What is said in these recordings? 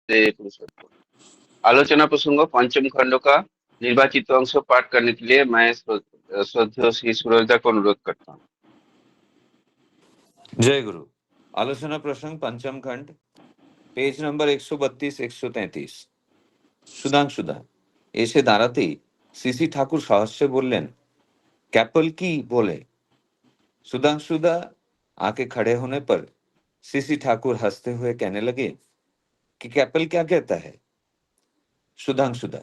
पुरुषोत्तम। आलोचना प्रसंग पंचम खंड का निर्वाचित अंश पाठ करने के लिए मैं श्रद्धेय श्री सूरजदा को अनुरोध करता हूँ। जय गुरु। आलोचना प्रसंग पंचम खंड, पेज नंबर 132 133। সুধাংশুদা এসে দাঁড়াতেই সিসি ঠাকুর সহস্যে বললেন, कैपल की बोले। सुधांशुदा आके खड़े होने पर सीसी ठाकुर हंसते हुए कहने लगे कि कैपल क्या कहता है। सुधांशुदा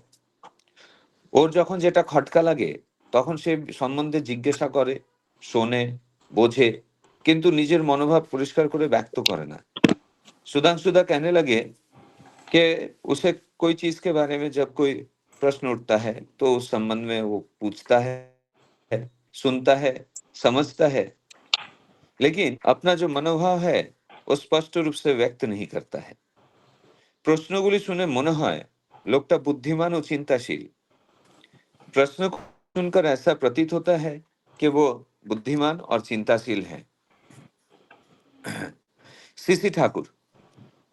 ওর যখন যেটা খটকা লাগে তখন সে সম্বন্ধে জিজ্ঞাসা করে, শোনে, বোঝে, কিন্তু নিজের মনোভাব পরিষ্কার করে ব্যক্ত করে না। सुधांशुदा कहने लगे कि उसे कोई चीज के बारे में जब कोई प्रश्न उठता है तो उस संबंध में वो पूछता है, सुनता है, समझता है, लेकिन अपना जो मनोभाव है वो स्पष्ट रूप से व्यक्त नहीं करता है। প্রশ্নগুলি শুনে মনে হয় লোকটা বুদ্ধিমান ও চিন্তাশীল। प्रश्न को सुनकर ऐसा प्रतीत होता है कि वो बुद्धिमान और चिंताशील है। সিসি ঠাকুর,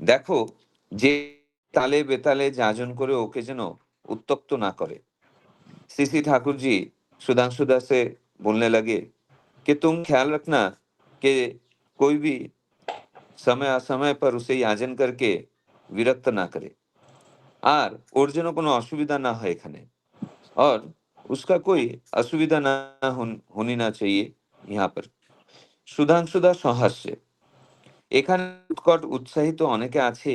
দেখো যে তালে বেতালে যাজন করে ওকে যেন উত্তক্ত না করে। सीसी ठाकुर जी सुधांशुदा से बोलने लगे कि तुम ख्याल रखना कि कोई भी समय असमय पर उसे याजन करके विरक्त ना करे, আর ওর যেন কোনো অসুবিধা না হয় এখানে, और उसका कोई असुविधा ना होनी ना चाहिए यहाँ पर। সুধাংশুদা সহাস্যে, এখানে উৎকট উৎসাহিত অনেকে আছে,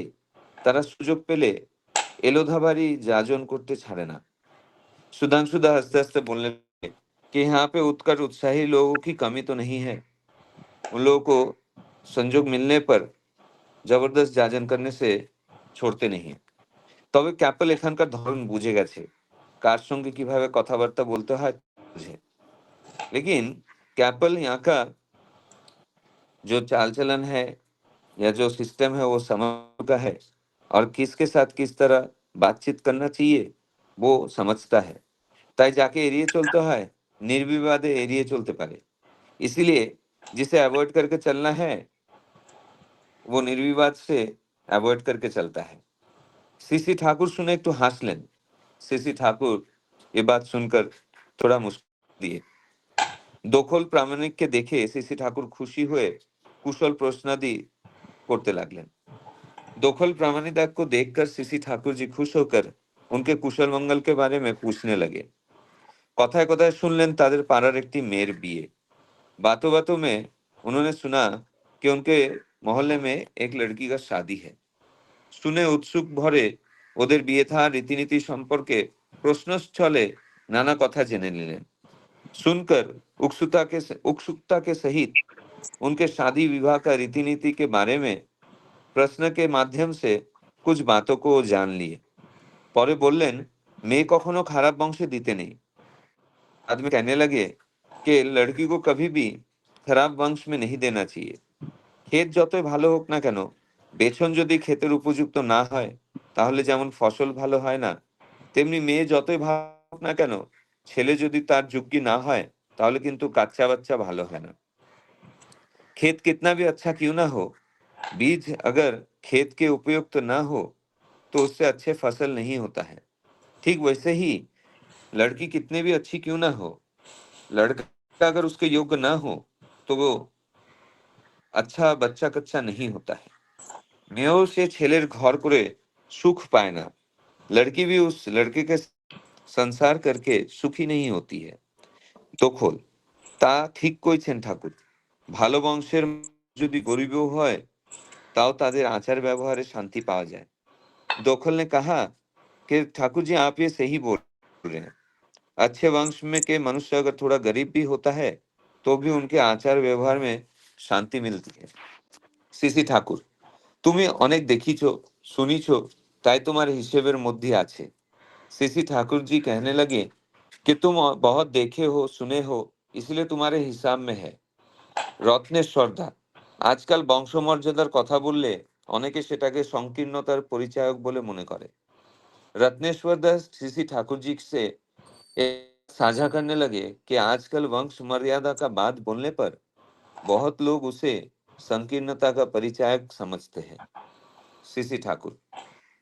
তারা সুযোগ পেলে এলোধাবারি যাজন করতে ছাড়ে না। सुधांशुदा हंसते हंसते बोलने लगे कि यहाँ पे उत्कट उत्साही लोगों की कमी तो नहीं है। उन लोगों को संजोग मिलने पर जबरदस्त जाजन करने से छोड़ते नहीं। তবে ক্যাপল এখানকার ধরন বুঝে গেছে, কার সঙ্গে কিভাবে কথাবার্তা বলতে হয় বুঝে। लेकिन कैपल यहाँ का जो चाल चलन है या जो सिस्टम है वो समझ चुका है, और किसके साथ किस तरह बातचीत करना चाहिए वो समझता है। তাই যাকে এড়িয়ে চলতে হয় নির্বিবাদে এড়িয়ে চলতে পারে। इसीलिए जिसे अवॉइड करके चलना है वो निर्विवाद से अवॉइड करके चलता है। सीसी ठाकुर सुने একটু হাসলেন। सीसी ठाकुर ये बात सुनकर थोड़ा मुस्कुरा दिए। দখল প্রামাণিককে দেখে सीसी ठाकुर खुशी हुए कुशल प्रश्नादि করতে লাগলেন। दखल प्रामाणिक को देखकर सीसी ठाकुर जी खुश होकर उनके कुशल मंगल के बारे में पूछने लगे। কথায় কথায় শুনলেন তাদের পাড়ার একটি মেয়ের বিয়ে। बातों बातों में उन्होंने सुना कि उनके मोहल्ले में एक लड़की का शादी है। শুনে উৎসুক ভরে ওদের বিয়ে থা রীতিনীতি সম্পর্কে প্রশ্নস্থলে नाना কথা জেনে নিলেন। सुनकर उत्सुकता के सहित उनके शादी विवाह का रीति नीति के बारे में प्रश्न के माध्यम से कुछ बातों को जान लिए। পরে বললেন, মেয়ে কখনো খারাপ বংশে দিতে নেই। आदमी कहने लगे कि लड़की को कभी भी खराब वंश में नहीं देना चाहिए। ক্ষেত যতই ভালো হোক না কেন, বেছন যদি ক্ষেতের উপযুক্ত না হয় তাহলে যেমন ফসল ভালো হয় না, তেমনি মেয়ে যতই ভালো হোক না কেন, ছেলে যদি তার যোগ্য না হয় তাহলে কিন্তু কাচ্চা বাচ্চা ভালো হয় না। खेत कितना भी अच्छा क्यों ना हो, बीज अगर खेत के उपयुक्त ना हो तो उससे अच्छे फसल नहीं होता है। ठीक वैसे ही लड़की कितनी भी अच्छी क्यों ना हो, लड़का अगर उसके योग्य ना हो तो वो अच्छा बच्चा कच्चा नहीं होता है। মেয়েও সে ছেলের ঘর করে সুখ পায় না, लड़की भी उस लड़के के संसार करके सुखी नहीं होती है। দখল, তা ঠিক কইছেন ঠাকুর। ভালো বংশের যদি গরিবও হয় ताओ तादेर आचार व्यवहार शांति पावा जाए। दखल ने कहा कि ठाकुर जी आप ये सही बोल रहे हैं। अच्छे वंश में के मनुष्य अगर थोड़ा गरीब भी होता है तो भी उनके आचार व्यवहार में शांति मिलती है। सीसी ठाकुर, তুমি অনেক দেখিছো, শুনিছো, তাই তোমার হিসেবের মধ্যে আছে। सीसी ठाकुर जी कहने लगे कि तुम बहुत देखे हो, सुने हो, इसलिए तुम्हारे हिसाब में है। রত্নেশ্বর দা, আজকাল বংশমর্যাদার কথা বললে অনেকে সেটাকে সংকীর্ণতার পরিচায়ক বলে মনে করে। रत्नेश्वर दास सीसी ठाकुर जी से साझा करने लगे कि आजकल वंश मर्यादा का बात बोलने पर बहुत लोग उसे संकीर्णता का परिचायक समझते हैं। सीसी ठाकुर,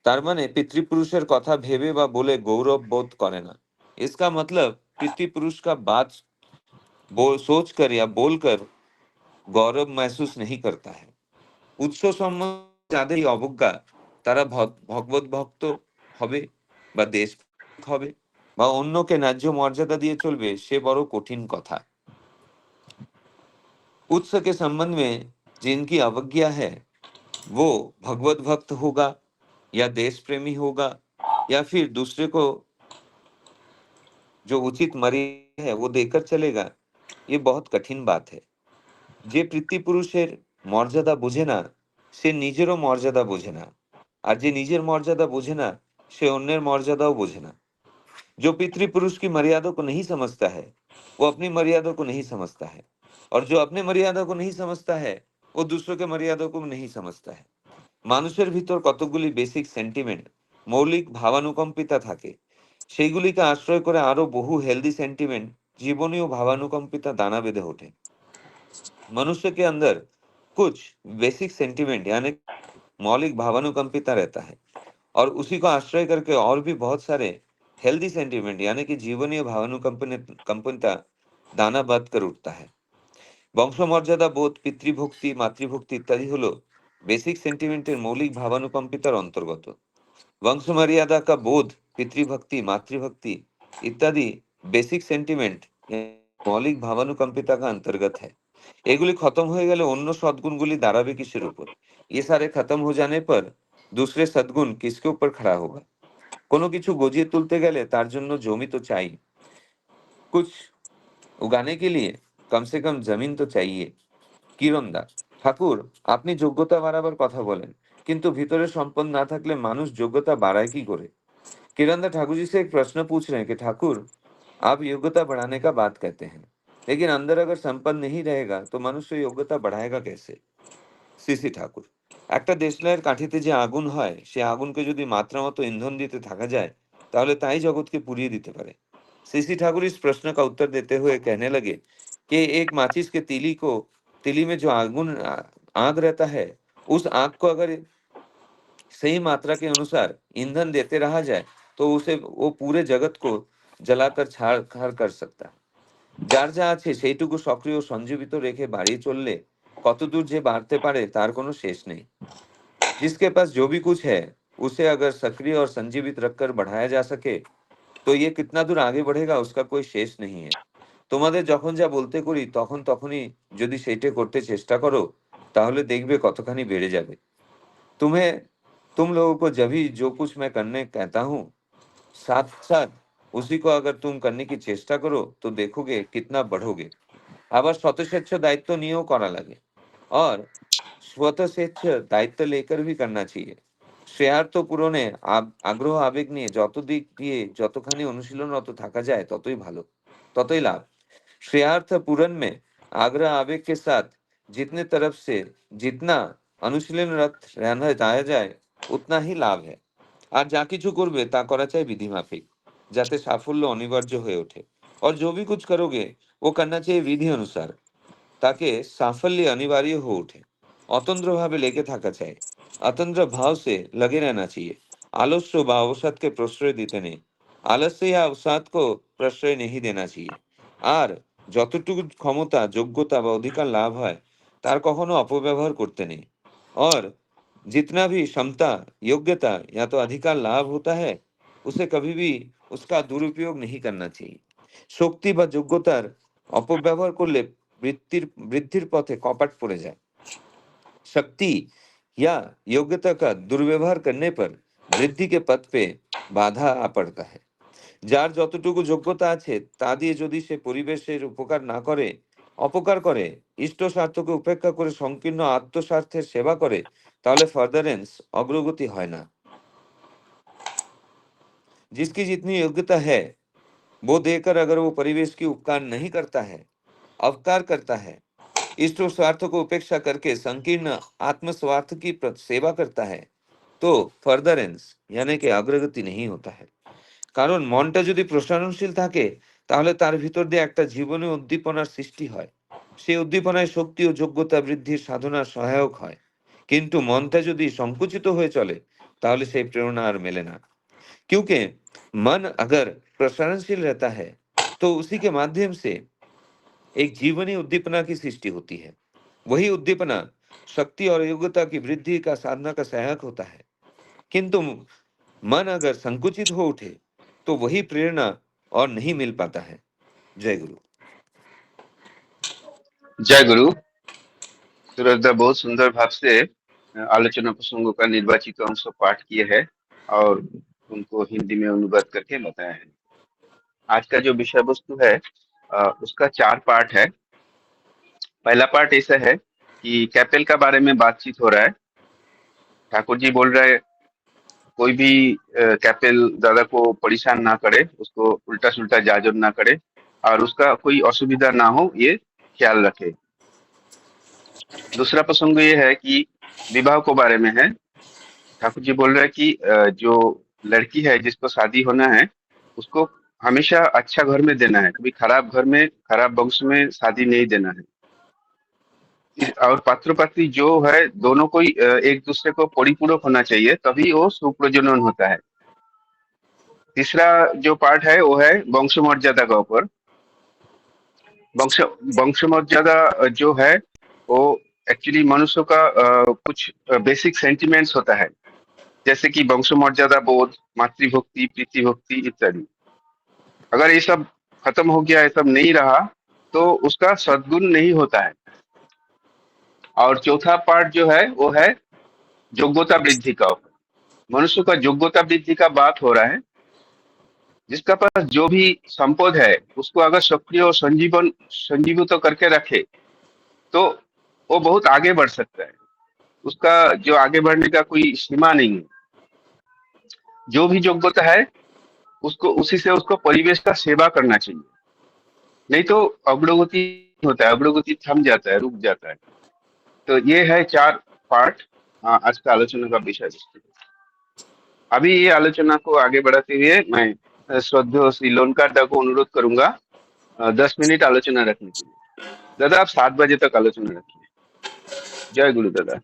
তার মানে पितृपुरुषের কথা ভেবে বা বলে गौरव बोध करे ना। इसका मतलब पितृपुरुष का बात सोच कर या बोलकर गौरव महसूस नहीं करता है। উৎস সম্বন্ধে যাদের এই অবজ্ঞা, তারা ভগবত ভক্ত হবে বা দেশ হবে বা অন্যকে ন্যায্য মর্যাদা দিয়ে চলবে, সে বড় কঠিন কথা। उत्स के संबंध में जिनकी अवज्ञा है, वो भगवत भक्त होगा या देश प्रेमी होगा या फिर दूसरे को जो उचित मर्यादा है वो देकर चलेगा, ये बहुत कठिन बात है। যে পিতৃপুরুষের মর্যাদা বোঝে না, সে নিজেরও মর্যাদা বোঝে না, আর যে নিজের মর্যাদা বোঝে না, সে অন্যের মর্যাদাও বোঝে না। जो पितृपुरुष की मर्यादा को नहीं समझता है, वो अपनी मर्यादा को नहीं समझता है, और जो अपने मर्यादा को नहीं समझता है, वो दूसरों के मर्यादा को नहीं समझता है। মানুষের ভিতর কতগুলি বেসিক সেন্টিমেন্ট, মৌলিক ভাবানুকম্পিতা থাকে, সেইগুলিকে আশ্রয় করে আরো বহু হেলদি সেন্টিমেন্ট, জীবনীয় ভাবানুকম্পিতা দানা বেঁধে ওঠে। मनुष्य के अंदर कुछ बेसिक सेंटिमेंट यानी मौलिक भावानुकंपिता रहता है, और उसी को आश्रय करके और भी बहुत सारे हेल्दी सेंटिमेंट यानी कि जीवनीय भावानुकंपिता दाना बांध कर उठता है। বংশমর্যাদা বোধ, পিতৃভক্তি, মাতৃভক্তি ইত্যাদি হলো বেসিক সেন্টিমেন্টের মৌলিক ভাবানুকম্পিতার অন্তর্গত। वंशमर्यादा का बोध, पितृभक्ति, मातृभक्ति इत्यादि बेसिक सेंटिमेंट मौलिक भावानुकंपिता का अंतर्गत है। एगुली खत्म हो गए अन्य सद्गुणगुली दाঁড়াবে किसের ऊपर? ये सारे खत्म हो जाने पर दूसरे सद्गुण किसके ऊपर खड़ा होगा? কোনো কিছু গজিয়ে তুলতে গেলে তার জন্য জমি তো চাই, कुछ उगाने के लिए कम से कम जमीन तो चाहिए। কিরণদা, ঠাকুর আপনি যোগ্যতা বাড়াবার কথা বলেন, কিন্তু ভিতরে সম্পদ না থাকলে মানুষ যোগ্যতা বাড়ায় কি করে? किरणदा ठाकुर जी से एक प्रश्न पूछ रहे हैं कि ठाकुर, आप योग्यता बढ़ाने का बात कहते हैं, लेकिन अंदर अगर संपन्न नहीं रहेगा तो मनुष्य योग्यता बढ़ाएगा कैसे? সিসি ঠাকুর, একটা দেশলাইয়ের কাঠিতে যে আগুন হয়, সে আগুনকে যদি मात्रा মতো ईंधन देते থাকা যায়, তাহলে তাই জগৎকে পুড়িয়ে দিতে পারে। सीसी ठाकुर इस प्रश्न का उत्तर देते हुए कहने लगे कि एक माचिस के तीली में जो आग रहता है, उस आग को अगर सही मात्रा के अनुसार ईंधन देते रहा जाए, तो उसे वो पूरे जगत को जलाकर ছারখার कर सकता है। যার যা আছে সেইটুকু সক্রিয় সঞ্জীবিত রেখে বাড়িয়ে চললে কতদূর যে বাড়তে পারে তার কোনো শেষ নেই। जिसके पास जो भी कुछ है, उसे अगर सक्रिय और संजीवित रखकर बढ़ाया जा सके, तो ये कितना दूर आगे बढ़ेगा उसका कोई শেষ नहीं है। তোমাদের যখন যা বলতে করি তখন তখনই যদি সেইটা করতে চেষ্টা করো, তাহলে দেখবে কতখানি বেড়ে যাবে। तुम्हें तुम लोगों को जब भी जो कुछ मैं करने कहता हूँ, साथ साथ उसी को अगर तुम करने की चेष्टा करो तो देखोगे कितना बढ़ोगे। আবার स्वतःस्वेच्छ दायित्व নিয়েও করা লাগে, और स्वतःस्वेच्छ दायित्व लेकर भी करना चाहिए। শ্রেয়ার্থ পূরণে আগ্রহ আবেগ নিয়ে যত দিক দিয়ে যতখানি অনুশীলনরত থাকা যায় ততই ভালো, ততই লাভ। श्रेयार्थ पूरण में आग्रह आवेग के साथ जितने तरफ से जितना অনুশীলনরত रहना जाया जाए उतना ही लाभ है। আর যা কিছু করবে তা করা চাই বিধিমাফিক, যাতে সাফল্য অনিবার্য হয়ে ওঠে। और जो भी कुछ करोगे वो करना चाहिए विधि अनुसार, ताकि साफल्य अनिवार्य हो उठे। अतंद्र भावे लेके থাকা চাই, अतंद्र भाव से लगे रहना चाहिए। आलस्य বা অবসাদ के प्रश्रय দিতে নেই, आलस्य या अवसाद को प्रश्रय नहीं देना चाहिए। আর যতটুকু ক্ষমতা, যোগ্যতা বা অধিকার লাভ হয় তার কখনো অপব্যবহার করতে নেই। और जितना भी क्षमता, योग्यता या तो अधिकार लाभ होता है, उसे कभी भी उसका दुरुपयोग नहीं करना चाहिए। শক্তি বা যোগ্যতার অপব্যবহার করলে বৃদ্ধির পথে কপাট পড়ে যায়। शक्ति या योग्यता का दुर्व्यवहार करने पर वृद्धि के पथ पे बाधा आ पड़ता है। যার যতটুকু যোগ্যতা আছে তা দিয়ে যদি সে পরিবেশের উপকার না করে, অপকার করে, ইষ্ট স্বার্থকে উপেক্ষা করে সংকীর্ণ আত্মস্বার্থের সেবা করে, তাহলে ফার্দারেন্স, অগ্রগতি হয় না। जिसकी जितनी योग्यता है वो देकर अगर वो परिवेश की उपकार नहीं करता है, अवकार करता है, इष्ट स्वार्थ को उपेक्षा करके संकीर्ण आत्म स्वार्थ की सेवा करता है, तो फार्दारेंस यानी कि अग्रगति नहीं होता है। কারণ মনটা যদি প্রসারণশীল থাকে তাহলে তার ভিতর দিয়ে একটা জীবনী উদ্দীপনার সৃষ্টি হয়, সেই উদ্দীপনায় শক্তি ও যোগ্যতা বৃদ্ধির সাধনার সহায়ক হয়। কিন্তু মনটা যদি সংকুচিত হয়ে চলে তাহলে সেই প্রেরণা আর মেলে না। क्योंकि मन अगर प्रसरणशील रहता है तो उसी के माध्यम से एक जीवनी उद्दीपना की सृष्टि होती है। वही उद्दीपना शक्ति और योग्यता की वृद्धि का साधना का सहायक होता है। किंतु मन अगर संकुचित हो उठे तो वही प्रेरणा और नहीं मिल पाता है। जय गुरु। जय गुरु। सूरजदा बहुत सुंदर भाव से आलोचना प्रसंगों का निर्वाचित अंश पाठ किए हैं और उनको हिंदी में अनुवाद करके बताया है। आज का जो विषय वस्तु है उसका 4 पार्ट है। पहला पार्ट ऐसा है कि कैपेल का बारे में बातचीत हो रहा है। ठाकुर जी बोल रहे हैं कोई भी कैपेल दादा को परेशान ना करे, उसको उल्टा सुल्टा जाजर ना करे और उसका कोई असुविधा ना हो ये ख्याल रखे। दूसरा प्रसंग ये है कि विवाह के बारे में है। ठाकुर जी बोल रहे हैं कि जो लड़की है जिसको शादी होना है उसको हमेशा अच्छा घर में देना है, कभी खराब घर में खराब वंश में शादी नहीं देना है। और पात्र पात्री जो है दोनों को एक दूसरे को परिपूरक होना चाहिए, तभी वो सुप्रजनन होता है। तीसरा जो पार्ट है वो है वंश मर्यादा का ऊपर। वंश वंश मर्यादा जो है वो एक्चुअली मनुष्य का कुछ बेसिक सेंटिमेंट्स होता है, जैसे कि वंश मर्यादा बोध, मातृभक्ति, प्रीतिभक्ति इत्यादि। अगर ये सब खत्म हो गया, ये सब नहीं रहा तो उसका सद्गुण नहीं होता है। और चौथा पार्ट जो है वो है योग्यता वृद्धि का ऊपर। मनुष्य का योग्यता वृद्धि का बात हो रहा है। जिसका पास जो भी संपद है उसको अगर सक्रिय और संजीवित करके रखे तो वो बहुत आगे बढ़ सकता है। उसका जो आगे बढ़ने का कोई सीमा नहीं है। जो भी योग्यता है उसको उसी से उसको परिवेश का सेवा करना चाहिए, नहीं तो अग्रगति होता है, अग्रगति थम जाता है, रुक जाता है। तो ये है 4 पार्ट आज का आलोचना का विषय वस्तु। अभी ये आलोचना को आगे बढ़ाते हुए मैं श्रद्धेय श्री लोनकार दा को अनुरोध करूंगा 10 मिनट आलोचना रखने के लिए। दादा आप 7 बजे तक आलोचना रखिए। जय गुरु दादा।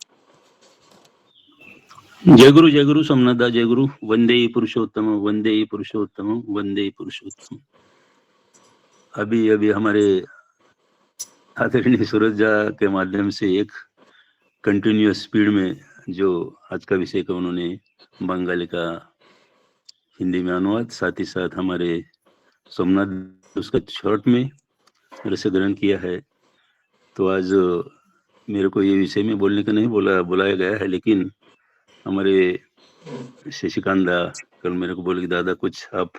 जय गुरु सोमनाथ, जय गुरु। वंदे पुरुषोत्तम, वंदे पुरुषोत्तम, वंदे पुरुषोत्तम। अभी हमारे आदरणीय सूरज जा के माध्यम से एक कंटिन्यूअस स्पीड में जो आज का विषय का उन्होंने बंगाली का हिंदी में अनुवाद, साथ ही साथ हमारे सोमनाथ उसका शॉर्ट में रस ग्रहण किया है। तो आज मेरे को ये विषय में बोलने का नहीं बुलाया गया है, लेकिन हमारे शशिकांत दा कल मेरे को बोले कि दादा कुछ आप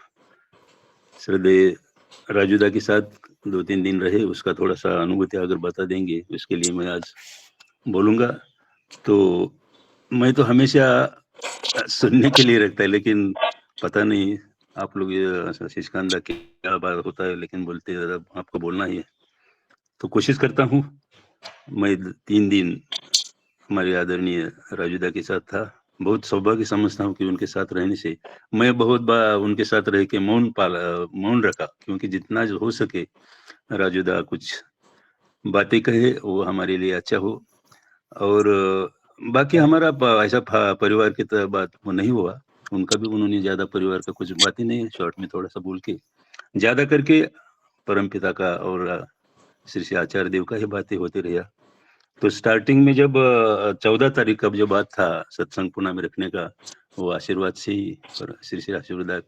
श्रद्धेय राजूदा के साथ 2-3 दिन रहे, उसका थोड़ा सा अनुभूति अगर बता देंगे, इसके लिए मैं आज बोलूँगा। तो मैं तो हमेशा सुनने के लिए रखता है, लेकिन पता नहीं आप लोग शशिकांत दा क्या बात होता है, लेकिन बोलते दादा आपको बोलना ही है। तो कोशिश करता हूँ। मैं 3 दिन हमारे आदरणीय राजूदा के साथ था। बहुत सौभाग्य समझता हूँ कि उनके साथ रहने से मैं बहुत बार उनके साथ रह के मौन रखा, क्योंकि जितना जो हो सके राजूदा कुछ बातें कहे वो हमारे लिए अच्छा हो। और बाकी हमारा ऐसा परिवार की तरह बात वो नहीं हुआ, उनका भी उन्होंने ज्यादा परिवार का कुछ बातें नहीं, शॉर्ट में थोड़ा सा बोल के ज्यादा करके परमपिता का और श्री श्री आचार्य देव का ही बातें होते रहा। तो स्टार्टिंग में जब 14 तारीख का जो बात था सत्संग पुणे में रखने का, वो आशीर्वाद से ही और श्री श्री आशीर्वाद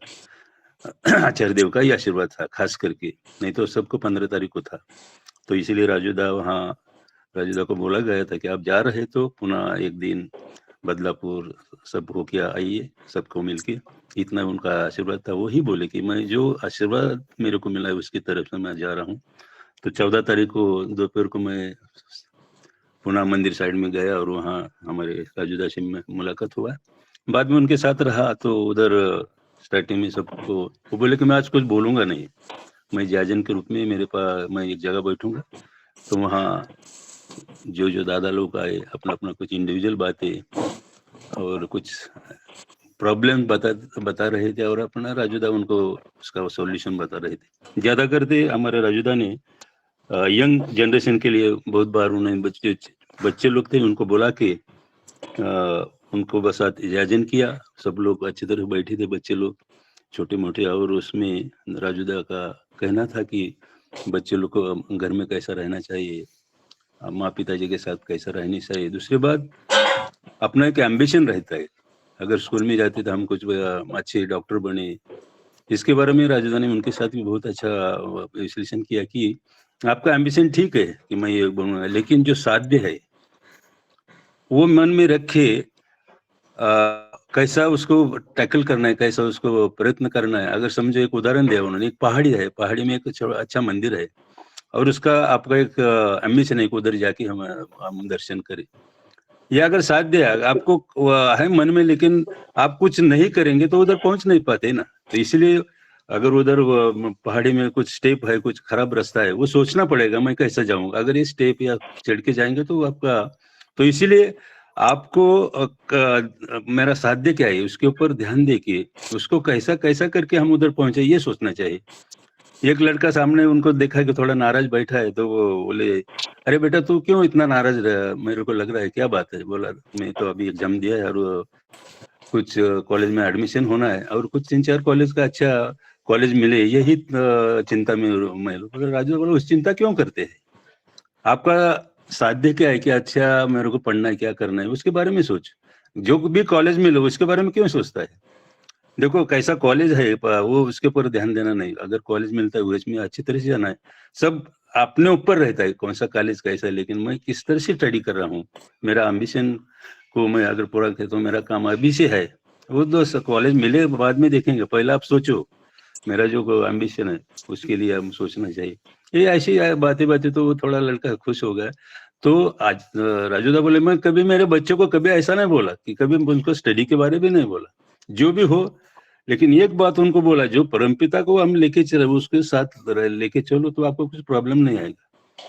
आचार्य देव का ही आशीर्वाद था खास करके, नहीं तो सबको 15 तारीख को था। तो इसीलिए राजूदा को बोला गया था कि आप जा रहे तो पुनः एक दिन बदलापुर सब हो के आइए, सबको मिलके। इतना उनका आशीर्वाद था। वही बोले कि मैं जो आशीर्वाद मेरे को मिला है उसकी तरफ से मैं जा रहा हूँ। तो 14 तारीख को दोपहर को मैं पुणे मंदिर साइड में गया और वहाँ हमारे राजूदा से मुलाकात हुआ। बाद में उनके साथ रहा तो उधर स्टार्टिंग में सबको वो बोले कि मैं आज कुछ बोलूंगा नहीं, मैं जाजन के रूप में मेरे पास मैं एक जगह बैठूंगा। तो वहाँ जो दादा लोग आए अपना कुछ इंडिविजुअल बातें और कुछ प्रॉब्लम बता रहे थे और अपना राजूदा उनको उसका सॉल्यूशन बता रहे थे। ज्यादा करते हमारे राजूदा ने यंग जनरेशन के लिए बहुत बार उन्हें बच्चे लोग थे उनको बुला के उनको बस इजाजत किया, सब लोग अच्छी तरह बैठे थे, बच्चे लोग छोटे मोटे, और उसमें राजूदा का कहना था कि बच्चे लोग को घर में कैसा रहना चाहिए, माँ पिताजी के साथ कैसा रहनी चाहिए। दूसरी बात, अपना एक एम्बिशन रहता है, अगर स्कूल में जाते तो हम कुछ अच्छे डॉक्टर बने। इसके बारे में राजूदा ने उनके साथ भी बहुत अच्छा विश्लेषण किया कि आपका एम्बिशन ठीक है कि मैं ये बनूंगा, लेकिन जो साध्य है वो मन में रखे कैसा उसको टैकल करना है, कैसा उसको प्रयत्न करना है। अगर समझो, एक उदाहरण दिया उन्होंने, एक पहाड़ी है, पहाड़ी में एक अच्छा मंदिर है, और उसका आपका एक एम्बिशन है कि उधर जाके हम दर्शन करें। ये अगर साध्य है आपको है मन में, लेकिन आप कुछ नहीं करेंगे तो उधर पहुंच नहीं पाते ना। तो इसलिए अगर उधर पहाड़ी में कुछ स्टेप है, कुछ खराब रास्ता है, वो सोचना पड़ेगा मैं कैसे जाऊंगा। अगर ये स्टेप या चढ़ के जाएंगे तो आपका, तो इसीलिए आपको मेरा साध्य क्या है उसके ऊपर ध्यान दे के उसको कैसा कैसा करके हम उधर पहुंचे, ये सोचना चाहिए। एक लड़का सामने उनको देखा कि थोड़ा नाराज बैठा है, तो वो बोले, अरे बेटा तू क्यों इतना नाराज रहा, मेरे को लग रहा है, क्या बात है? बोला, मैं तो अभी एग्जाम दिया है और कुछ कॉलेज में एडमिशन होना है, और कुछ 3-4 कॉलेज का अच्छा कॉलेज मिले, यही चिंता में मैं। राजू बोला, उस चिंता क्यों करते हैं? आपका साध्य क्या है कि अच्छा मेरे को पढ़ना है, क्या करना है, उसके बारे में सोच। जो भी कॉलेज मिले उसके बारे में क्यों सोचता है? देखो कैसा कॉलेज है वो उसके ऊपर ध्यान देना नहीं, अगर कॉलेज मिलता है उसमें अच्छी तरह से जाना है। सब अपने ऊपर रहता है कौन सा कॉलेज कैसा है, लेकिन मैं किस तरह से स्टडी कर रहा हूँ, मेरा एम्बिशन को मैं अगर पूरा कर तो मेरा काम अभी से है। वो तो कॉलेज मिले बाद में देखेंगे, पहले आप सोचो मेरा जो एम्बिशन है उसके लिए हम सोचना चाहिए। ये ऐसी बातें बातें तो वो थोड़ा लड़का खुश हो गया। तो आज राजूदा बोले, मैं कभी मेरे बच्चों को कभी ऐसा नहीं बोला कि कभी उनको स्टडी के बारे में नहीं बोला, जो भी हो, लेकिन एक बात उनको बोला, जो परमपिता को हम लेके चले उसके साथ लेके चलो तो आपको कुछ प्रॉब्लम नहीं आएगा।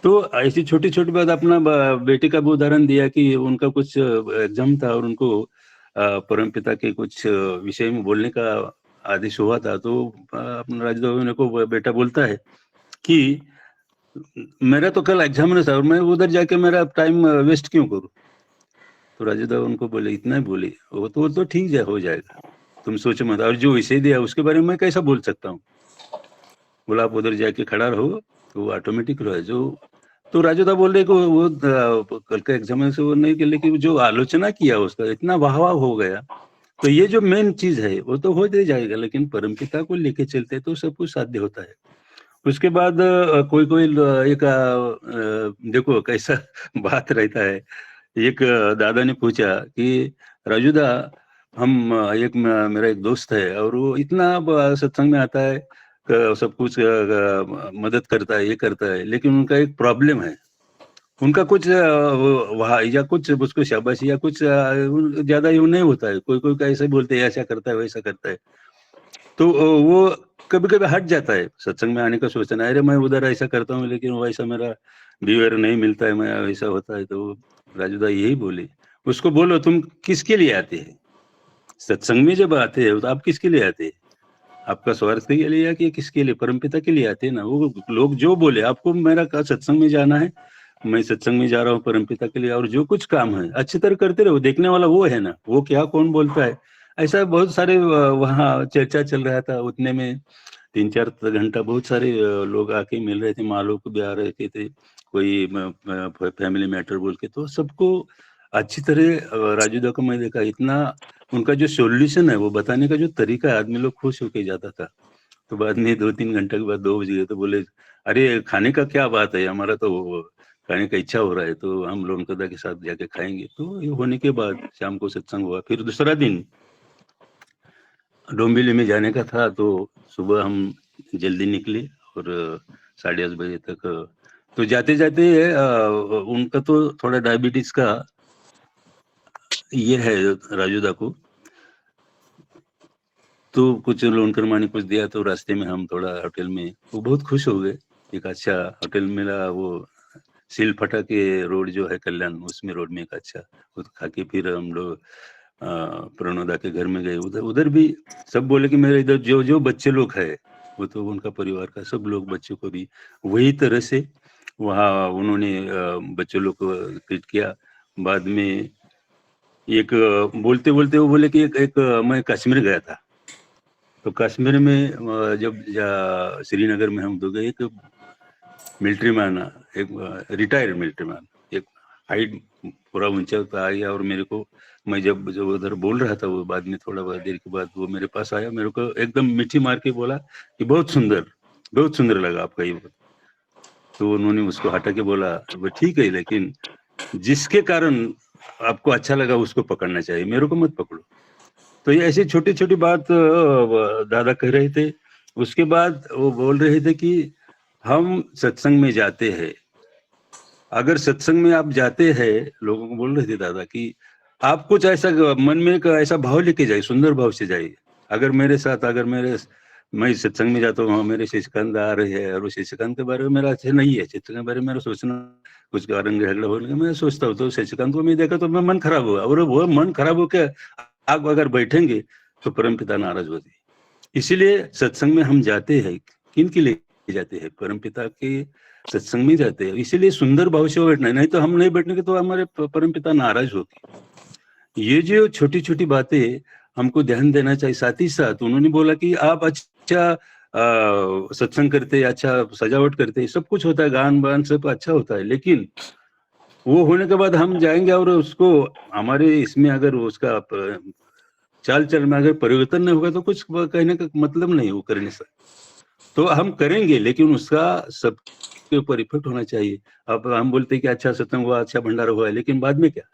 तो ऐसी छोटी छोटी बात, अपना बेटे का भी उदाहरण दिया कि उनका कुछ एग्जाम था और उनको परमपिता के कुछ विषय में बोलने का आदेश हुआ था। तो अपना राजदेव को बेटा बोलता है कि मेरा तो कल एग्जाम है और मैं उधर जाके मेरा टाइम वेस्ट क्यों करूं? तो राजदेव उनको बोले, इतना ही बोले, वो तो ठीक है, हो जाएगा, तुम सोचो मत, और जो विषय दिया उसके बारे में मैं कैसा बोल सकता हूँ? बोला, आप उधर जाके खड़ा रहो तो वो ऑटोमेटिक रहो जो। तो राजूदा बोल रहे को वो कल का एग्जाम से वो नहीं के, लेकिन जो आलोचना किया उसका इतना वाह वाह हो गया। तो ये जो मेन चीज है वो तो हो ही जाएगा, लेकिन परमपिता को लेके चलते तो सब कुछ साध्य होता है। उसके बाद कोई कोई एक देखो कैसा बात रहता है। एक दादा ने पूछा कि राजूदा, हम मेरा एक दोस्त है और वो इतना सत्संग में आता है, सब कुछ मदद करता है, ये करता है, लेकिन उनका एक प्रॉब्लम है, उनका कुछ वहाँ या कुछ उसको शाबाशी या कुछ ज्यादा यूं नहीं होता है, कोई कोई का ऐसे बोलते हैं ऐसा करता है वैसा करता है। तो वो कभी कभी हट जाता है सत्संग में आने का, सोचना अरे मैं उधर ऐसा करता हूँ लेकिन वैसा मेरा बिहेवियर नहीं मिलता है, मैं ऐसा होता है। तो राजूदा यही बोले, उसको बोलो तुम किसके लिए आते हैं सत्संग में? जब आते हैं तो आप किसके लिए आते हैं? आपका स्वार्थ के लिए या कि किसके लिए? परमपिता के लिए आते हैं ना। वो लोग जो बोले आपको मेरा सत्संग में जाना है, मैं सत्संग में जा रहा हूँ परमपिता के लिए, और जो कुछ काम है अच्छी तरह करते रहो, देखने वाला वो है ना, वो क्या कौन बोलता है। ऐसा बहुत सारे वहाँ चर्चा चल रहा था, उतने में 3-4 घंटा बहुत सारे लोग आके मिल रहे थे, माँ लोग भी आ रहे थे, कोई फैमिली मैटर बोल के, तो सबको अच्छी तरह राजूदा को मैं देखा, इतना उनका जो सॉल्यूशन है वो बताने का जो तरीका है, आदमी लोग खुश होके जाता था। तो बाद में 2-3 घंटे के बाद 2 बज गए तो बोले, अरे खाने का क्या बात है, हमारा तो खाने का इच्छा हो रहा है, तो हम लोग कदा के साथ जाके खाएंगे। तो ये होने के बाद शाम को सत्संग हुआ। फिर दूसरा दिन डोंबिवली में जाने का था, तो सुबह हम जल्दी निकले और 10:30 बजे तक। तो जाते जाते उनका तो थोड़ा डायबिटीज का ये है राजूदा को, तो कुछ लोन करमानी कुछ दिया, तो रास्ते में हम थोड़ा होटल में, वो बहुत खुश हो गए, एक अच्छा होटल मिला, वो सिल फटा के रोड जो है कल्याण, उसमें रोड में एक अच्छा, वो खा के फिर हम लोग प्रणोदा के घर में गए। उधर उधर भी सब बोले कि मेरे इधर जो जो बच्चे लोग है वो तो उनका परिवार का सब लोग, बच्चों को भी वही तरह से वहाँ उन्होंने बच्चों लोग को ट्रीट किया। बाद में एक बोलते बोलते वो बोले कि एक मैं कश्मीर गया था, तो कश्मीर में जब श्रीनगर में हम तो गए, एक मिलिट्री मैन, एक रिटायर्ड मिलिट्री मैन, एक हाइट पूरा ऊंचा आ गया, और मेरे को, मैं जब जब उधर बोल रहा था, वो बाद में थोड़ा बहुत देर के बाद वो मेरे पास आया, मेरे को एकदम मीठी मार के बोला कि बहुत सुंदर लगा आपका ये। तो उन्होंने उसको हटा के बोला, वो ठीक है, लेकिन जिसके कारण आपको अच्छा लगा उसको पकड़ना चाहिए, मेरे को मत पकड़ो। तो ये ऐसी छोटी छोटी बात दादा कह रहे थे। उसके बाद वो बोल रहे थे कि हम सत्संग में जाते हैं, अगर सत्संग में आप जाते हैं, लोगों को बोल रहे थे दादा कि आप कुछ ऐसा मन में एक ऐसा भाव लेके जाइए, सुंदर भाव से जाइए। अगर मेरे साथ, मैं सत्संग में जाता हूँ, मेरे शशिकांत आ रहे हैं, और वो शशिकांत के बारे में मेरा अच्छा नहीं है, शशिकांत के बारे में मेरा सोचना, कुछ कारण झगड़ा होने का मैं सोचता हूँ, तो शशिकांत को मैं देखा तो मैं मन खराब हुआ, और वो मन खराब होकर आप अगर बैठेंगे तो परमपिता नाराज होते। इसीलिए सत्संग में हम जाते हैं, किन के लिए जाते हैं? परमपिता के सत्संग में जाते हैं, इसीलिए सुंदर भाव से बैठना है, नहीं तो हम नहीं बैठने के तो हमारे परमपिता नाराज होगी। ये जो छोटी छोटी बातें हमको ध्यान देना चाहिए। साथ ही साथ उन्होंने बोला कि आप अच्छा सत्संग करते, अच्छा सजावट करते, सब कुछ होता है, गान बान सब अच्छा होता है, लेकिन वो होने के बाद हम जाएंगे और उसको हमारे इसमें अगर उसका चाल चल में अगर परिवर्तन नहीं होगा तो कुछ कहने का मतलब नहीं वो करने से। तो हम करेंगे, लेकिन उसका सबके ऊपर इफेक्ट होना चाहिए। अब हम बोलते हैं कि अच्छा सत्संग हुआ, अच्छा भंडारा हुआ, लेकिन बाद में क्या?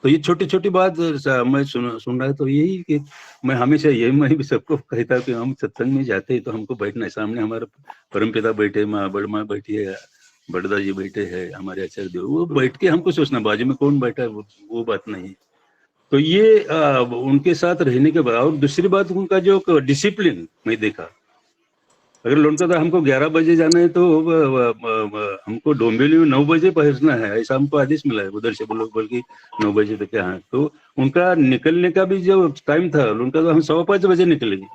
तो ये छोटी छोटी बात मैं सुन रहा था, तो यही कि मैं हमेशा यही, मैं भी सबको कहता हूँ कि हम सत्संग में जाते हैं तो हमको बैठना है, सामने हमारे परमपिता बैठे, माँ बड़ माँ बैठी है, बड़दा जी बैठे हैं, हमारे आचार्य देव, वो बैठ के हमको सोचना, बाजू में कौन बैठा है वो बात नहीं। तो ये उनके साथ रहने के बाद, और दूसरी बात उनका जो डिसिप्लिन मैं देखा, अगर लोनका हमको 11 बजे जाना है तो हमको डोंबिवली में 9 बजे पहुंचना है, ऐसा हमको आदेश मिला है उधर से, बोल के 9 बजे तक यहाँ। तो उनका निकलने का भी जो टाइम था उनका, तो हम 5:15 बजे निकलेंगे,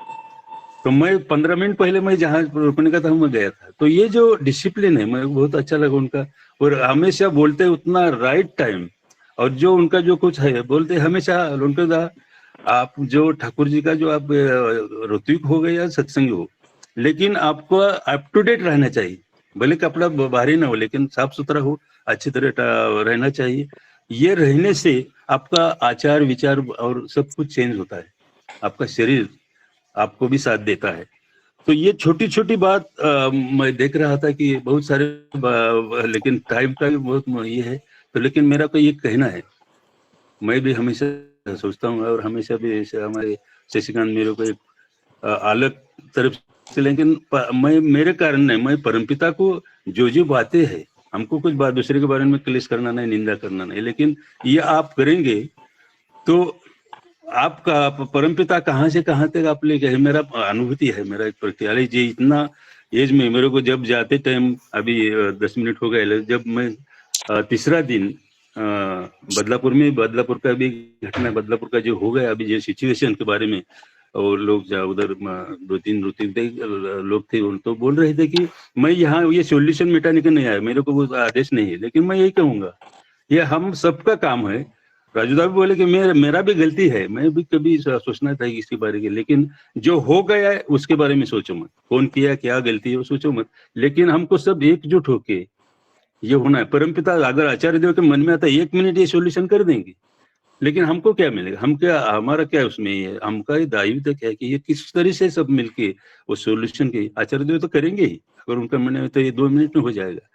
तो मैं 15 मिनट पहले मैं जहाँ रुकने का था मैं गया था। तो ये जो डिसिप्लिन है, मैं बहुत अच्छा लगा उनका, और हमेशा बोलते उतना राइट टाइम, और जो उनका जो कुछ है बोलते हमेशा उनका, आप जो ठाकुर जी का जो आप ऋत्विक हो गए या सत्संगी हो, लेकिन आपको अप टू डेट रहना चाहिए, भले कपड़ा भारी ना हो लेकिन साफ सुथरा हो, अच्छी तरह रहना चाहिए। ये रहने से आपका आचार विचार और सब कुछ चेंज होता है, आपका शरीर आपको भी साथ देता है। तो ये छोटी छोटी बात मैं देख रहा था कि बहुत सारे लेकिन टाइम का भी बहुत ये है। तो लेकिन मेरा को ये कहना है, मैं भी हमेशा सोचता हूँ, और हमेशा भी हमारे शशिकांत मेरे को एक अलग तरफ से, लेकिन मैं मेरे कारण नहीं, मैं परमपिता को जो बातें हैं, हमको कुछ बात दूसरे के बारे में क्लेश करना नहीं, निंदा करना नहीं, लेकिन ये आप करेंगे तो आपका परमपिता कहाँ से कहाँ तक आप ले गए, मेरा अनुभूति है, मेरा एक प्रत्यालय जी इतना एज में मेरे को जब जाते टाइम, अभी 10 मिनट हो गए, जब मैं तीसरा दिन बदलापुर का भी घटना, बदलापुर का जो हो गया अभी जो सिचुएशन के बारे में, और लोग उधर 2-3 लोग थे, तो बोल रहे थे कि मैं यहाँ ये सॉल्यूशन मिटाने के नहीं आया, मेरे को वो आदेश नहीं है, लेकिन मैं यही कहूंगा ये हम सबका काम है। राजूदा भी बोले कि मेरा भी गलती है, मैं भी कभी सोचना था इसके बारे में, लेकिन जो हो गया है उसके बारे में सोचो मत, कौन किया क्या गलती है वो सोचो मत, लेकिन हमको सब एकजुट होके ये होना है। परमपिता अगर आचार्य देव के मन में आता है 1 मिनट ये सॉल्यूशन कर देंगे, लेकिन हमको क्या मिलेगा, हम क्या, हमारा क्या उसमें है, हमका ये दायित्व क्या है कि ये किस तरह से सब मिलके वो सॉल्यूशन के आचार्य देव तो करेंगे ही, अगर उनका मन है तो ये 2 मिनट में हो जाएगा।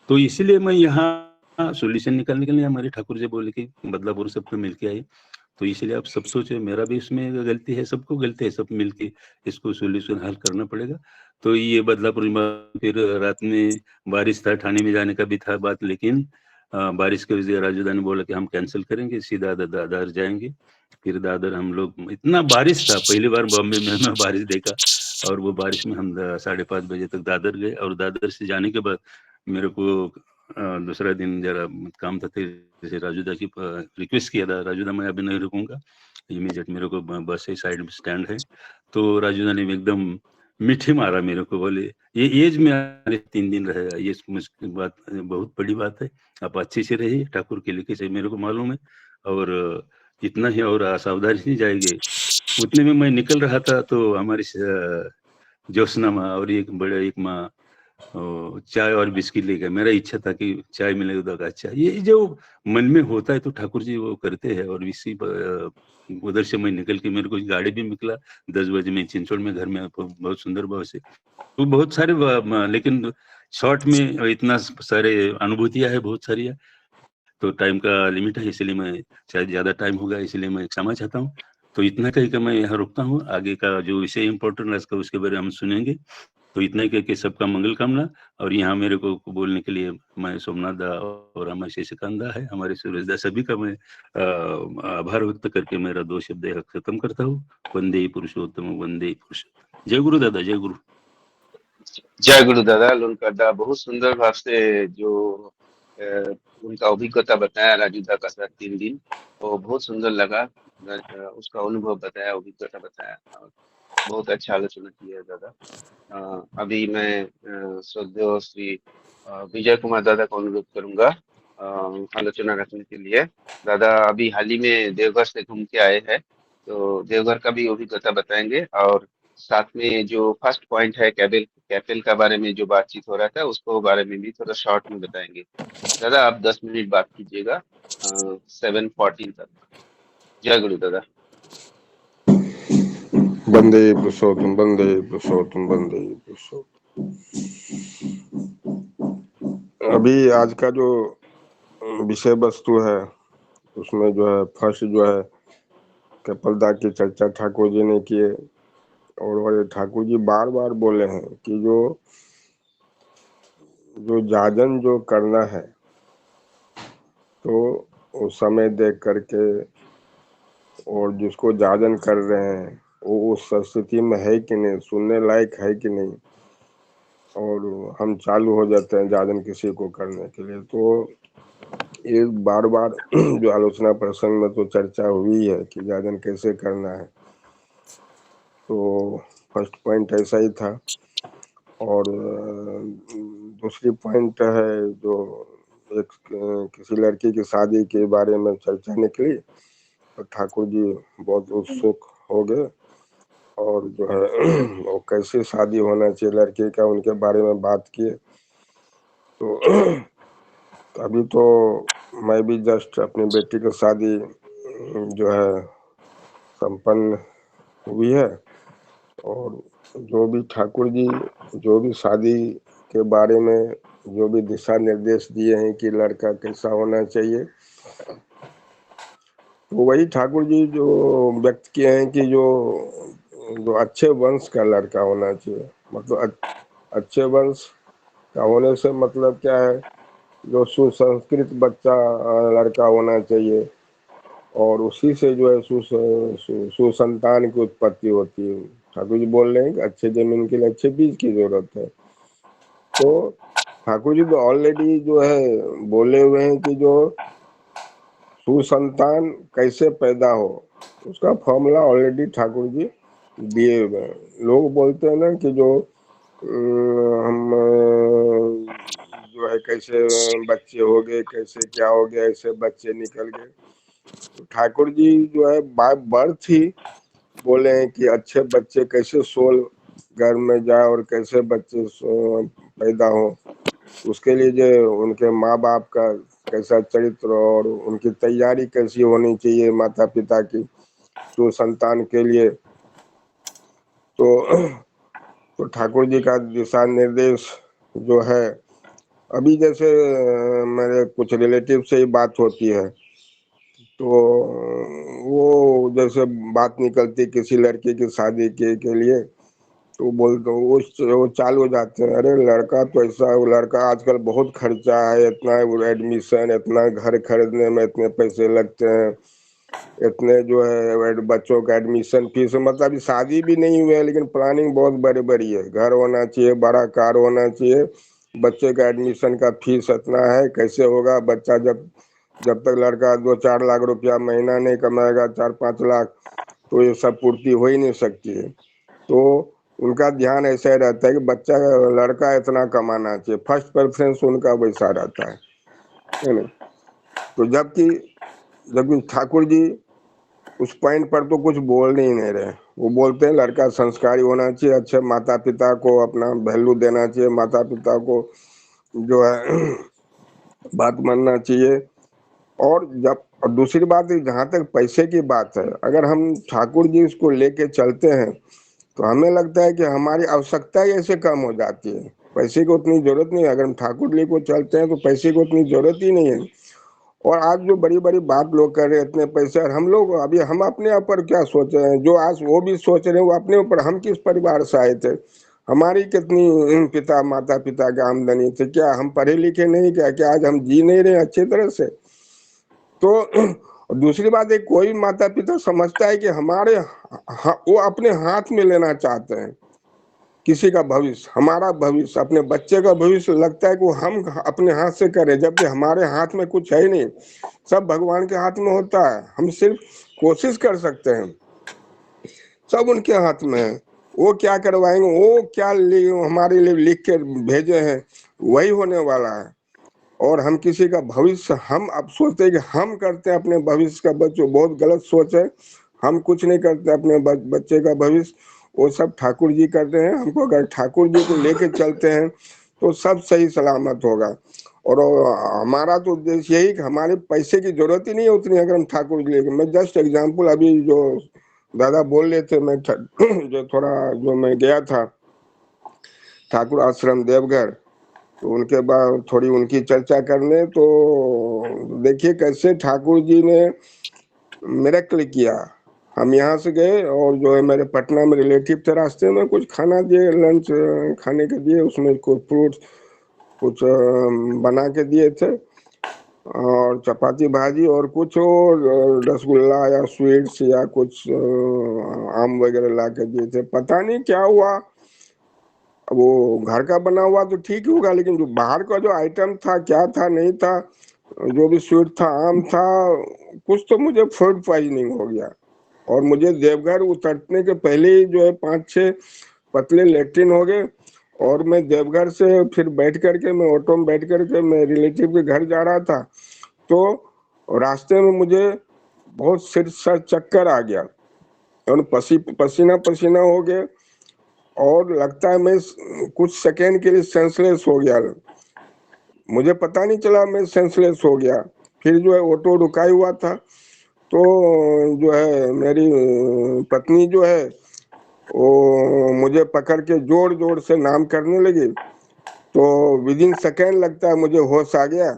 तो इसलिए मैं यहाँ सॉल्यूशन निकालने के लिए हमारे ठाकुर जी बोले कि बदलापुर सबको मिलके आए, तो इसलिए आप सब सोचे मेरा भी इसमें गलती है, सबको गलती है, सब मिलके इसको सॉल्यूशन हल करना पड़ेगा। तो ये बदलापुर में फिर रात में बारिश था, ठाणे में जाने का भी था बात, लेकिन बारिश के वजह राजूदा ने बोला कि हम कैंसिल करेंगे, सीधा दादर जाएंगे। फिर दादर हम लोग, इतना बारिश था, पहली बार बॉम्बे में मैं बारिश देखा, और वो बारिश में हम 5:30 बजे तक दादर गए, और दादर से जाने के बाद मेरे को दूसरा दिन जरा काम था, जैसे राजूदा की रिक्वेस्ट किया था, राजूदा मैं अभी नहीं रुकूंगा, इमीडिएट मेरे को बस है, साइड में स्टैंड है। तो राजूदा ने एकदम मीठी मारा मेरे को, बोले ये एज में 3 दिन रहे, ये मुश्किल बात, बहुत बड़ी बात है, आप अच्छे से रहिए, ठाकुर के लिखे से मेरे को मालूम है, और इतना ही और असावधानी से जाएंगे। उतने में मैं निकल रहा था तो हमारी ज्योत्सना माँ और एक बड़े एक माँ चाय और बिस्किट लेकर, मेरा इच्छा था कि चाय मिले तो अच्छा, ये जो मन में होता है तो ठाकुर जी वो करते हैं। और इसी उधर से मैं निकल के, मेरे को गाड़ी भी निकला 10 बजे में चिंचोड़ में घर में, बहुत सुंदर भाव से। तो बहुत सारे लेकिन शॉर्ट में इतना सारे अनुभूतियां है, बहुत सारी है, तो टाइम का लिमिट है, इसलिए मैं शायद ज्यादा टाइम होगा, इसलिए मैं क्षमा चाहता हूँ। तो इतना कही कि मैं यहाँ रुकता हूँ, आगे का जो विषय इम्पोर्टेंट है उसका उसके बारे में हम सुनेंगे। तो इतना ही कह के सबका मंगल कामना। और यहाँ मेरे को बोलने के लिए मैं सोमनाथ दा और हमारे शशिकांत दा है, हमारे सूरज दा, सभी का मैं आभार व्यक्त करके मेरा 2 शब्द यहाँ खत्म करता हूँ। वंदे पुरुषोत्तम, वंदे पुरुषोत्तम। जय गुरु दादा, जय गुरु। जय गुरु दादा। लोनकर दा बहुत सुंदर भाव से जो अ, उनका अभिज्ञता बताया राजू दा का साथ 3 दिन, वो बहुत सुंदर लगा। उसका अनुभव बताया, अभिज्ञता बताया, और बहुत अच्छा आलोचना किया है दादा। अभी मैं श्रद्धेय श्री विजय कुमार दादा को अनुरोध करूंगा आलोचना रखने के लिए। दादा अभी हाल ही में देवघर से घूम के आए हैं, तो देवघर का भी अभिज्ञता बताएंगे, और साथ में जो फर्स्ट पॉइंट है कैपेल कैपेल का बारे में जो बातचीत हो रहा था उसको बारे में भी थोड़ा शॉर्ट में बताएंगे। दादा आप 10 मिनट बात कीजिएगा 7:14 तक। जय गुरु दादा। वंदे पुरुषोत्तम, वंदे पुरुषोत्तम, वंदे पुरुषोत्तम। अभी आज का जो विषय वस्तु है उसमें जो है फर्स्ट जो है कपिलदा की चर्चा ठाकुर जी ने किए, और ठाकुर जी बार बार बोले हैं कि जो जाजन जो करना है तो उस समय देख करके, और जिसको जाजन कर रहे हैं वो उस स्थिति में है कि नहीं, सुनने लायक है कि नहीं, और हम चालू हो जाते हैं जाजन किसी को करने के लिए। तो ये बार बार जो आलोचना प्रसंग में तो चर्चा हुई है कि जाजन कैसे करना है। तो फर्स्ट पॉइंट ऐसा ही था। और दूसरी पॉइंट है जो एक किसी लड़की की शादी के बारे में चर्चा निकली, तो ठाकुर जी बहुत उत्सुक हो गए, और जो है वो कैसे शादी होना चाहिए लड़के का, उनके बारे में बात किए। तो अभी तो मैं भी जस्ट अपनी बेटी की शादी जो है संपन्न हुई है, और जो भी ठाकुर जी जो भी शादी के बारे में जो भी दिशा निर्देश दिए हैं कि लड़का कैसा होना चाहिए, तो वही ठाकुर जी जो व्यक्त किए हैं कि जो अच्छे वंश का लड़का होना चाहिए। मतलब अच्छे वंश का होने से मतलब क्या है, जो सुसंस्कृत बच्चा लड़का होना चाहिए, और उसी से जो है सुसंतान की उत्पत्ति होती है। ठाकुर जी बोल रहे हैं कि अच्छे जमीन के लिए अच्छे बीज की जरूरत है। तो ठाकुर जी तो ऑलरेडी जो है बोले हुए हैं कि जो सुसंतान कैसे पैदा हो उसका फॉर्मूला ऑलरेडी ठाकुर जी दिए हुए हैं। लोग बोलते हैं ना कि जो हम जो है कैसे बच्चे हो गए, कैसे क्या हो गया, ऐसे बच्चे निकल गए। तो ठाकुर जी जो है बाय बर्थ ही बोले हैं कि अच्छे बच्चे कैसे सोल घर में जाए और कैसे बच्चे पैदा हो, उसके लिए जो उनके माँ बाप का कैसा चरित्र और उनकी तैयारी कैसी होनी चाहिए माता पिता की तो संतान के लिए। तो ठाकुर जी का दिशा निर्देश जो है, अभी जैसे मेरे कुछ रिलेटिव से ही बात होती है, तो वो जैसे बात निकलती किसी लड़के की शादी के लिए, तो बोलते वो चालू हो जाते हैं, अरे लड़का तो ऐसा, वो लड़का आजकल बहुत खर्चा है, इतना एडमिशन, इतना घर खरीदने में इतने पैसे लगते हैं, इतने जो है बच्चों का एडमिशन फीस, मतलब अभी शादी भी नहीं हुई है लेकिन प्लानिंग बहुत बड़ी बड़ी है, घर होना चाहिए, बड़ा कार होना चाहिए, बच्चे का एडमिशन का फीस इतना है, कैसे होगा बच्चा, जब तक लड़का 2-4 लाख रुपया महीना नहीं कमाएगा, 4-5 लाख, तो ये सब पूर्ति हो ही नहीं सकती है। तो उनका ध्यान ऐसा ही रहता है कि बच्चा लड़का इतना कमाना चाहिए, फर्स्ट प्रेफरेंस उनका वैसा रहता है ना। तो जबकि ठाकुर जी उस पॉइंट पर तो कुछ बोल ही नहीं रहे। वो बोलते हैं लड़का संस्कारी होना चाहिए, अच्छे माता पिता को अपना वैल्यू देना चाहिए, माता पिता को जो है बात मानना चाहिए। और दूसरी बात है, जहाँ तक पैसे की बात है, अगर हम ठाकुर जी इसको लेके चलते हैं तो हमें लगता है कि हमारी आवश्यकता ही ऐसे कम हो जाती है, पैसे की उतनी जरूरत नहीं है। अगर हम ठाकुर जी को चलते हैं तो पैसे की उतनी जरूरत ही नहीं है। और आज जो बड़ी बड़ी बात लोग कर रहे हैं इतने पैसे, और हम लोग अभी हम अपने ऊपर क्या सोच रहे हैं, जो आज वो भी सोच रहे हैं वो अपने ऊपर, हम किस परिवार से आए थे, हमारी कितनी पिता माता पिता की आमदनी थी, क्या हम पढ़े लिखे नहीं, क्या आज हम जी नहीं रहे अच्छी तरह से। तो दूसरी बात है, कोई माता पिता समझता है कि हमारे वो अपने हाथ में लेना चाहते हैं किसी का भविष्य, हमारा भविष्य, अपने बच्चे का भविष्य, लगता है कि वो हम अपने हाथ से करें, जबकि हमारे हाथ में कुछ है ही नहीं, सब भगवान के हाथ में होता है। हम सिर्फ कोशिश कर सकते हैं, सब उनके हाथ में है। वो क्या करवाएंगे, वो क्या हमारे लिए लिख के भेजे हैं वही होने वाला है। और हम किसी का भविष्य, हम अब सोचते हैं कि हम करते हैं अपने भविष्य का, बच्चों बहुत गलत सोच है। हम कुछ नहीं करते अपने बच्चे का भविष्य, वो सब ठाकुर जी करते हैं। हमको अगर ठाकुर जी को लेके चलते हैं तो सब सही सलामत होगा। और हमारा तो उद्देश्य यही कि हमारे पैसे की जरूरत ही नहीं है उतनी, अगर हम ठाकुर जी लेके। मैं जस्ट एग्जाम्पल, अभी जो दादा बोल रहे थे, मैं जो थोड़ा जो मैं गया था ठाकुर आश्रम देवघर, तो उनके बाद थोड़ी उनकी चर्चा करने, तो देखिए कैसे ठाकुर जी ने मिरेकल किया। हम यहाँ से गए और जो है मेरे पटना में रिलेटिव थे, रास्ते में कुछ खाना दिए, लंच खाने के दिए, उसमें कुछ फ्रूट्स कुछ बना के दिए थे, और चपाती भाजी और कुछ और रसगुल्ला या स्वीट्स या कुछ आम वगैरह ला के दिए थे। पता नहीं क्या हुआ, वो घर का बना हुआ तो ठीक होगा, लेकिन जो बाहर का जो आइटम था, क्या था नहीं था, जो भी स्वीट था, आम था, कुछ तो मुझे फूड पॉइजनिंग हो गया। और मुझे देवघर उतरने के पहले ही जो है 5-6 पतले लेट्रिन हो गए। और मैं देवघर से फिर बैठ करके, मैं ऑटो में बैठ करके मैं रिलेटिव के घर जा रहा था, तो रास्ते में मुझे बहुत सिर सर चक्कर आ गया और पसीना पसीना हो गया, और लगता है मैं कुछ सेकेंड के लिए सेंसलेस हो गया। मुझे पता नहीं चला मैं सेंसलेस हो गया। फिर जो है ऑटो रुका हुआ था, तो जो है मेरी पत्नी जो है वो मुझे पकड़ के जोर जोर से नाम करने लगी, तो विद इन सेकेंड लगता है मुझे होश आ गया,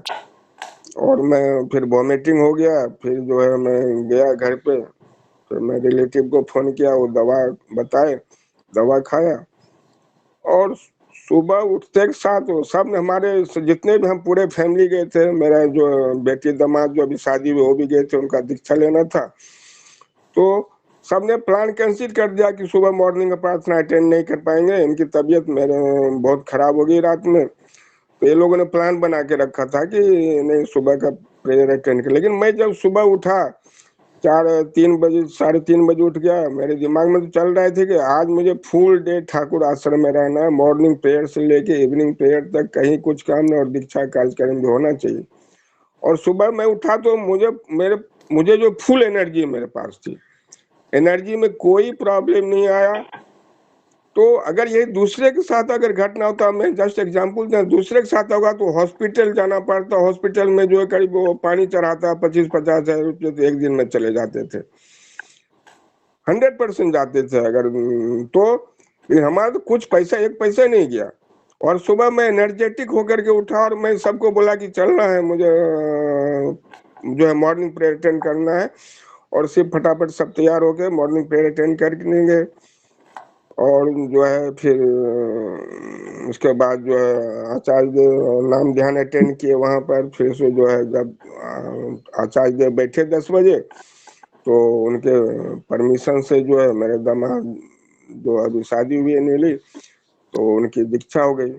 और मैं फिर वॉमिटिंग हो गया। फिर जो है मैं गया घर पे, फिर मैं रिलेटिव को फोन किया, वो दवा बताए, दवा खाया, और सुबह उठते के साथ वो सब हमारे जितने भी हम पूरे फैमिली गए थे, मेरा जो बेटी दामाद जो अभी शादी हुई वो भी गए थे, उनका दीक्षा लेना था, तो सबने प्लान कैंसिल कर दिया कि सुबह मॉर्निंग का प्रार्थना अटेंड नहीं कर पाएंगे, इनकी तबीयत मेरे बहुत खराब हो गई रात में। तो ये लोगों ने प्लान बना के रखा था कि नहीं सुबह का प्रेयर अटेंड कर। लेकिन मैं जब सुबह उठा 3 बजे 3:30 बजे उठ गया, मेरे दिमाग में तो चल रहे थे कि आज मुझे फुल डे ठाकुर आश्रम में रहना है, मॉर्निंग प्रेयर से लेके इवनिंग प्रेयर तक, कहीं कुछ काम नहीं, और दीक्षा कार्यक्रम भी होना चाहिए। और सुबह मैं उठा तो मुझे जो फुल एनर्जी मेरे पास थी, एनर्जी में कोई प्रॉब्लम नहीं आया। तो अगर ये दूसरे के साथ अगर घटना होता, मैं जस्ट एग्जांपल दूं, दूसरे के साथ होगा तो हॉस्पिटल जाना पड़ता, हॉस्पिटल में जो है करीब वो पानी चढ़ाता 25-50 हजार रुपये तो एक दिन में चले जाते थे, 100% जाते थे अगर। तो हमारा तो कुछ पैसा, एक पैसा नहीं गया। और सुबह मैं एनर्जेटिक होकर के उठा, और मैं सबको बोला कि चलना है मुझे, जो है मॉर्निंग प्रेयर अटेंड करना है। और सिर्फ फटाफट सब तैयार हो गए, मॉर्निंग प्रेयर अटेंड करके गए। और जो है फिर उसके बाद जो है आचार्य देव नाम ध्यान अटेंड किए वहाँ पर। फिर से जो है जब आचार्य देव बैठे 10 बजे, तो उनके परमिशन से जो है मेरे दामाद जो अभी शादी हुई है नीली, तो उनकी दीक्षा हो गई।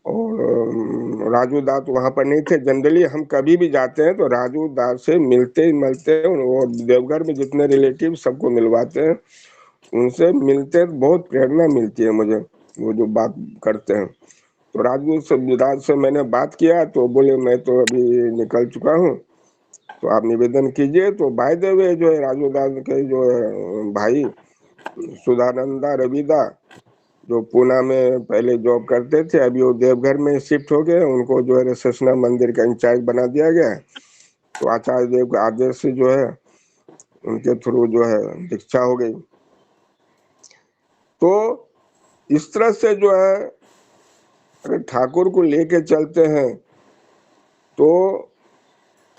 और राजू दास तो वहाँ पर नहीं थे। जनरली हम कभी भी जाते हैं तो राजू दास से मिलते हैं, और देवघर में जितने रिलेटिव सबको मिलवाते हैं, उनसे मिलते हैं, बहुत प्रेरणा मिलती है मुझे, वो जो बात करते हैं। तो राज से मैंने बात किया, तो बोले मैं तो अभी निकल चुका हूँ, तो आप निवेदन कीजिए। तो बाय द वे जो है राजू दास के जो है भाई सुधानंदा रविदा जो पूना में पहले जॉब करते थे, अभी वो देवघर में शिफ्ट हो गए, उनको जो है रसेसना मंदिर का इंचार्ज बना दिया गया है। तो आचार्य देव के आदेश से जो है उनके थ्रू जो है दीक्षा हो गई। तो इस तरह से जो है अगर ठाकुर को लेके चलते हैं तो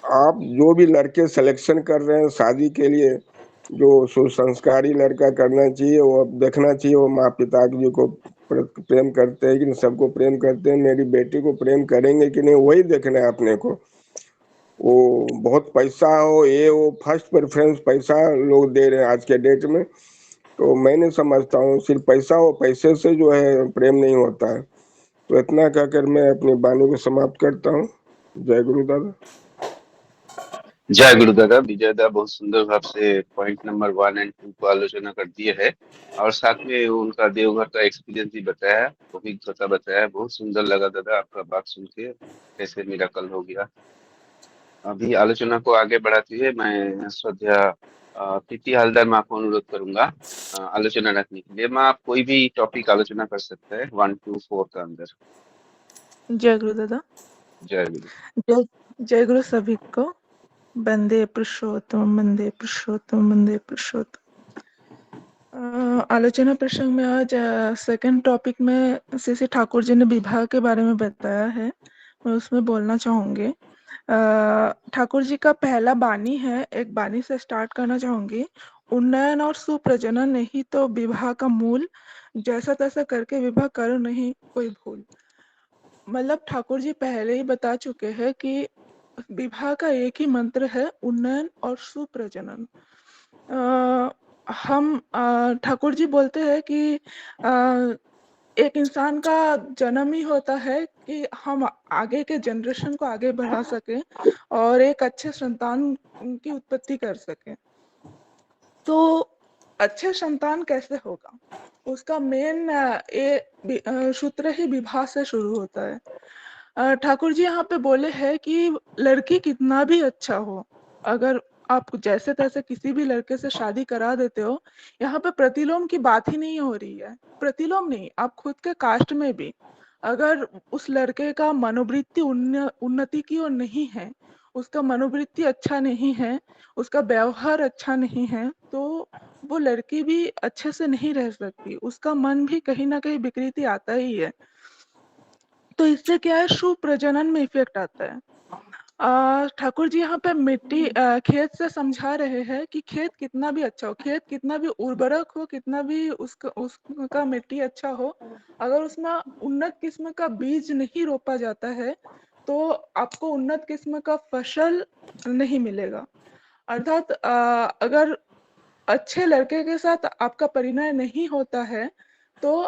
आप जो भी लड़के सिलेक्शन कर रहे हैं शादी के लिए, जो सुसंस्कारी लड़का करना चाहिए, वो अब देखना चाहिए वो माँ पिता जी को प्रेम करते हैं कि नहीं, सबको प्रेम करते हैं, मेरी बेटी को प्रेम करेंगे कि नहीं, वही देखना है अपने को। वो बहुत पैसा हो ये वो फर्स्ट प्रेफरेंस पैसा लोग दे रहे हैं आज के डेट में। तो मैं नहीं समझता हूँ सिर्फ पैसा हो, पैसे से जो है प्रेम नहीं होता है। तो इतना कहकर मैं अपनी वाणी को समाप्त करता हूँ। जय गुरु दादा। जय गुरुदादा। विजय दा बहुत सुंदर भाव से पॉइंट नंबर 1 और 2 को आलोचना कर दिए है, और साथ में उनका देवघर का एक्सपीरियंस भी बताया, अभिज्ञता बताया। बहुत सुंदर लगा दादा आपका बात सुन के, कैसे मिराकल हो गया। अभी आलोचना को आगे बढ़ाते हुए मैं श्रद्धा प्रीति हलदर माँ को अनुरोध करूंगा आलोचना रखने के लिए। माँ आप कोई भी टॉपिक आलोचना कर सकते हैं 1 to 4 का अंदर। जय गुरु दादा। जय गुरु। जय जय गुरु सभी को। वंदे पुरुषोत्तम वंदे पुरुषोत्तम वंदे पुरुषोत्तम। आलोचना प्रसंग में आज सेकंड टॉपिक में सीसी ठाकुर जी ने विवाह के बारे में बताया है, मैं उसमें बोलना चाहूंगी। ठाकुर जी का पहला बानी है, एक बानी से स्टार्ट करना चाहूंगी। उन्नयन और सुप्रजनन नहीं तो विवाह का मूल, जैसा तैसा करके विवाह करो नहीं कोई भूल। मतलब ठाकुर जी पहले ही बता चुके हैं कि विवाह का एक ही मंत्र है, उन्नयन और सुप्रजनन। हम ठाकुर जी बोलते हैं कि एक इंसान का जन्म ही होता है कि हम आगे के जनरेशन को आगे बढ़ा सके और एक अच्छे संतान की उत्पत्ति कर सके। तो अच्छे संतान कैसे होगा, उसका मेन सूत्र ही विवाह से शुरू होता है। ठाकुर जी यहाँ पे बोले हैं कि लड़की कितना भी अच्छा हो, अगर आप जैसे तैसे किसी भी लड़के से शादी करा देते हो, यहाँ पे प्रतिलोम की बात ही नहीं हो रही है। प्रतिलोम नहीं, आप खुद के कास्ट में भी अगर उस लड़के का मनोवृत्ति उन्नति की ओर नहीं है, उसका मनोवृत्ति अच्छा नहीं है, उसका व्यवहार अच्छा नहीं है, तो वो लड़की भी अच्छे से नहीं रह सकती, उसका मन भी कहीं ना कहीं विकृति आता ही है। तो इससे क्या है, सुप्रजनन में इफेक्ट आता है। ठाकुर जी यहाँ पे मिट्टी खेत से समझा रहे हैं कि खेत कितना भी अच्छा हो, खेत कितना भी उर्वरक हो, कितना भी उसका मिट्टी अच्छा हो, अगर उसमें उन्नत किस्म का बीज नहीं रोपा जाता है तो आपको उन्नत किस्म का फसल नहीं मिलेगा। अर्थात अगर अच्छे लड़के के साथ आपका परिणय नहीं होता है तो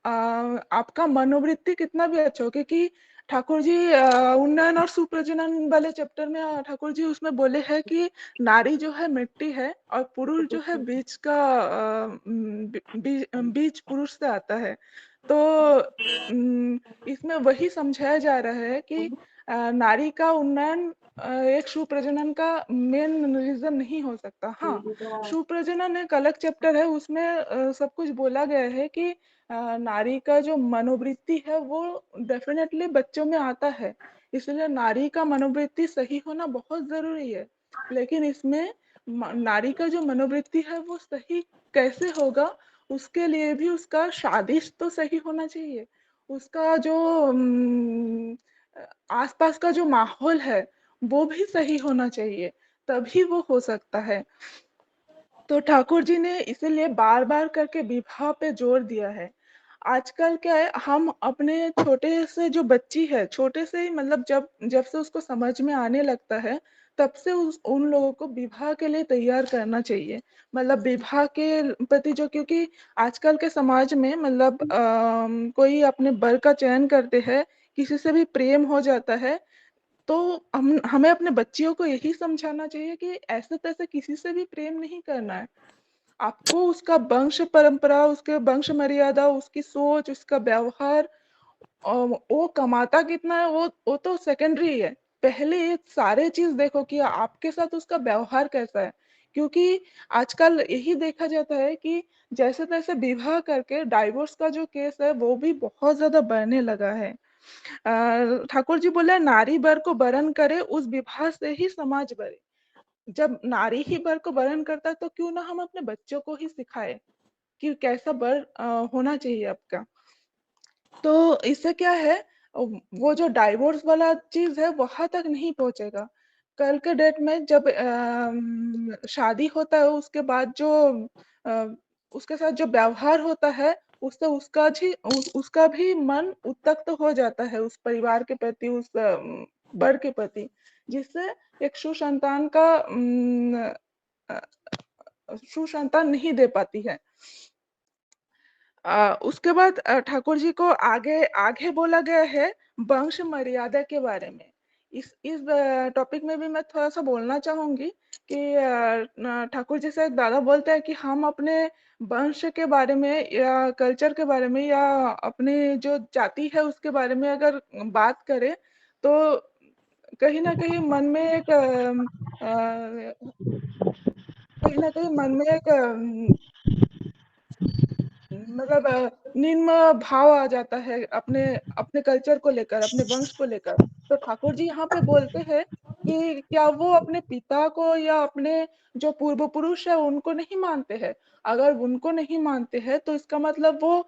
आपका मनोवृत्ति कितना भी अच्छा हो, क्योंकि ठाकुर जी उन्नयन और सुप्रजनन वाले चैप्टर में ठाकुर जी उसमें बोले हैं कि नारी जो है मिट्टी है और पुरुष जो है बीज का बीज पुरुष से आता है। तो इसमें वही समझाया जा रहा है कि नारी का उन्नयन एक सुप्रजनन का मेन रीजन नहीं हो सकता। हाँ, सुप्रजनन एक अलग चैप्टर है, उसमें सब कुछ बोला गया है कि नारी का जो मनोवृत्ति है वो डेफिनेटली बच्चों में आता है, इसलिए नारी का मनोवृत्ति सही होना बहुत जरूरी है। लेकिन इसमें नारी का जो मनोवृत्ति है वो सही कैसे होगा, उसके लिए भी उसका शादी तो सही होना चाहिए, उसका जो आसपास का जो माहौल है वो भी सही होना चाहिए, तभी वो हो सकता है। तो ठाकुर जी ने इसीलिए बार बार करके विवाह पे जोर दिया है। आजकल क्या है, हम अपने छोटे से जो बच्ची है, छोटे से ही मतलब जब जब से उसको समझ में आने लगता है तब से उन लोगों को विवाह के लिए तैयार करना चाहिए। मतलब विवाह के प्रति जो, क्योंकि आजकल के समाज में मतलब कोई अपने बर का चयन करते हैं, किसी से भी प्रेम हो जाता है, तो हमें अपने बच्चियों को यही समझाना चाहिए कि ऐसे तैसे किसी से भी प्रेम नहीं करना है। आपको उसका वंश परंपरा, उसके वंश मर्यादा, उसकी सोच, उसका व्यवहार, वो कमाता कितना है वो तो सेकेंडरी है। पहले ये सारे चीज देखो कि आपके साथ उसका व्यवहार कैसा है, क्योंकि आजकल यही देखा जाता है कि जैसे तैसे विवाह करके डाइवोर्स का जो केस है वो भी बहुत ज्यादा बढ़ने लगा है। ठाकुर जी बोले नारी वर को वरण करे उस विवाह से ही समाज बरे। जब नारी ही वर को वरण करता है तो क्यों ना हम अपने बच्चों को ही सिखाए कि कैसा वर होना चाहिए आपका। तो इससे क्या है, वो जो डाइवोर्स वाला चीज है वहां तक नहीं पहुंचेगा। कल के डेट में जब शादी होता है उसके बाद जो अ, उसके साथ जो व्यवहार होता है उससे उसका भी मन उत्तक्त हो जाता है उस परिवार के प्रति, उस वर के प्रति, जिससे एक सुसंतान का अ, सुसंतान नहीं दे पाती है। उसके बाद ठाकुर जी को आगे आगे बोला गया है वंश मर्यादा के बारे में। इस टॉपिक में भी मैं थोड़ा सा बोलना चाहूंगी कि ठाकुर जी से दादा बोलते हैं कि हम अपने वंश के बारे में या कल्चर के बारे में या अपने जो जाति है उसके बारे में अगर बात करें तो कहीं ना कहीं मन में एक कहीं ना कहीं मन में एक मतलब निम्न भाव आ जाता है अपने अपने कल्चर को लेकर, अपने वंश को लेकर। तो ठाकुर जी यहाँ पे बोलते हैं कि क्या वो अपने पिता को या अपने जो पूर्व पुरुष है उनको नहीं मानते हैं। अगर उनको नहीं मानते हैं तो इसका मतलब वो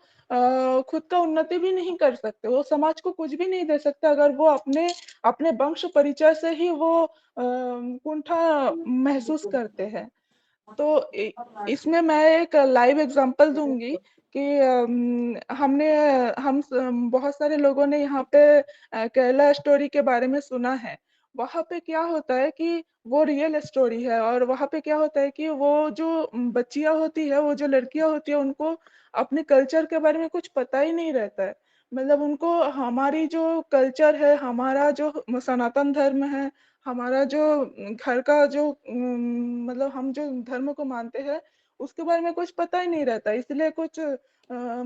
खुद का उन्नति भी नहीं कर सकते, वो समाज को कुछ भी नहीं दे सकते अगर वो अपने अपने वंश परिचय से ही वो कुंठा महसूस करते हैं। तो इसमें मैं एक लाइव एग्जांपल दूंगी कि बहुत सारे लोगों ने यहाँ पे केरला स्टोरी के बारे में सुना है। वहां पे क्या होता है कि वो रियल स्टोरी है, और वहां पे क्या होता है कि वो जो बच्चियां होती है, वो जो लड़कियां होती है, उनको अपने कल्चर के बारे में कुछ पता ही नहीं रहता है। मतलब उनको हमारी जो कल्चर है, हमारा जो सनातन धर्म है, हमारा जो घर का जो मतलब हम जो धर्म को मानते हैं उसके बारे में कुछ पता ही नहीं रहता। इसलिए कुछ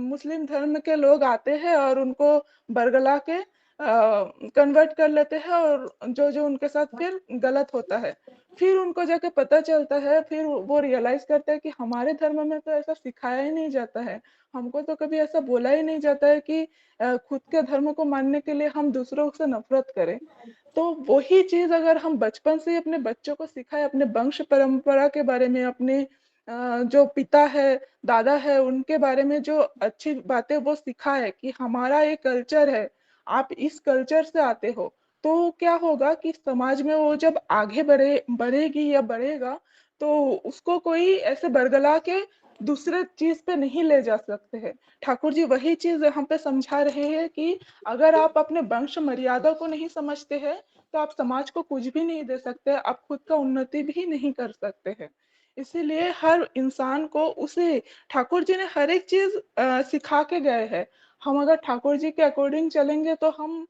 मुस्लिम धर्म के लोग आते हैं और उनको बरगला के कन्वर्ट कर लेते हैं, और जो जो उनके साथ फिर गलत होता है। फिर उनको जाके पता चलता है, फिर वो रियलाइज करते हैं कि हमारे धर्म में तो ऐसा सिखाया ही नहीं जाता है, हमको तो कभी ऐसा बोला ही नहीं जाता है कि खुद के धर्म को मानने के लिए हम दूसरों से नफरत करें। तो वही चीज अगर हम बचपन से ही अपने बच्चों को सिखाए, अपने वंश परंपरा के बारे में, अपने जो पिता है, दादा है, उनके बारे में जो अच्छी बातें वो सिखाए कि हमारा ये कल्चर है, आप इस कल्चर से आते हो, तो क्या होगा कि समाज में वो जब आगे बढ़ेगी या बढ़ेगा तो उसको कोई ऐसे बरगला के दूसरे चीज पे नहीं ले जा सकते हैं। ठाकुर जी वही चीज यहाँ पे समझा रहे हैं कि अगर आप अपने वंश मर्यादा को नहीं समझते हैं तो आप समाज को कुछ भी नहीं दे सकते, आप खुद का उन्नति भी नहीं कर सकते हैं। इसीलिए हर इंसान को उसे ठाकुर जी ने हर एक चीज सिखा के गए हैं। हम अगर ठाकुर जी के अकॉर्डिंग चलेंगे तो हम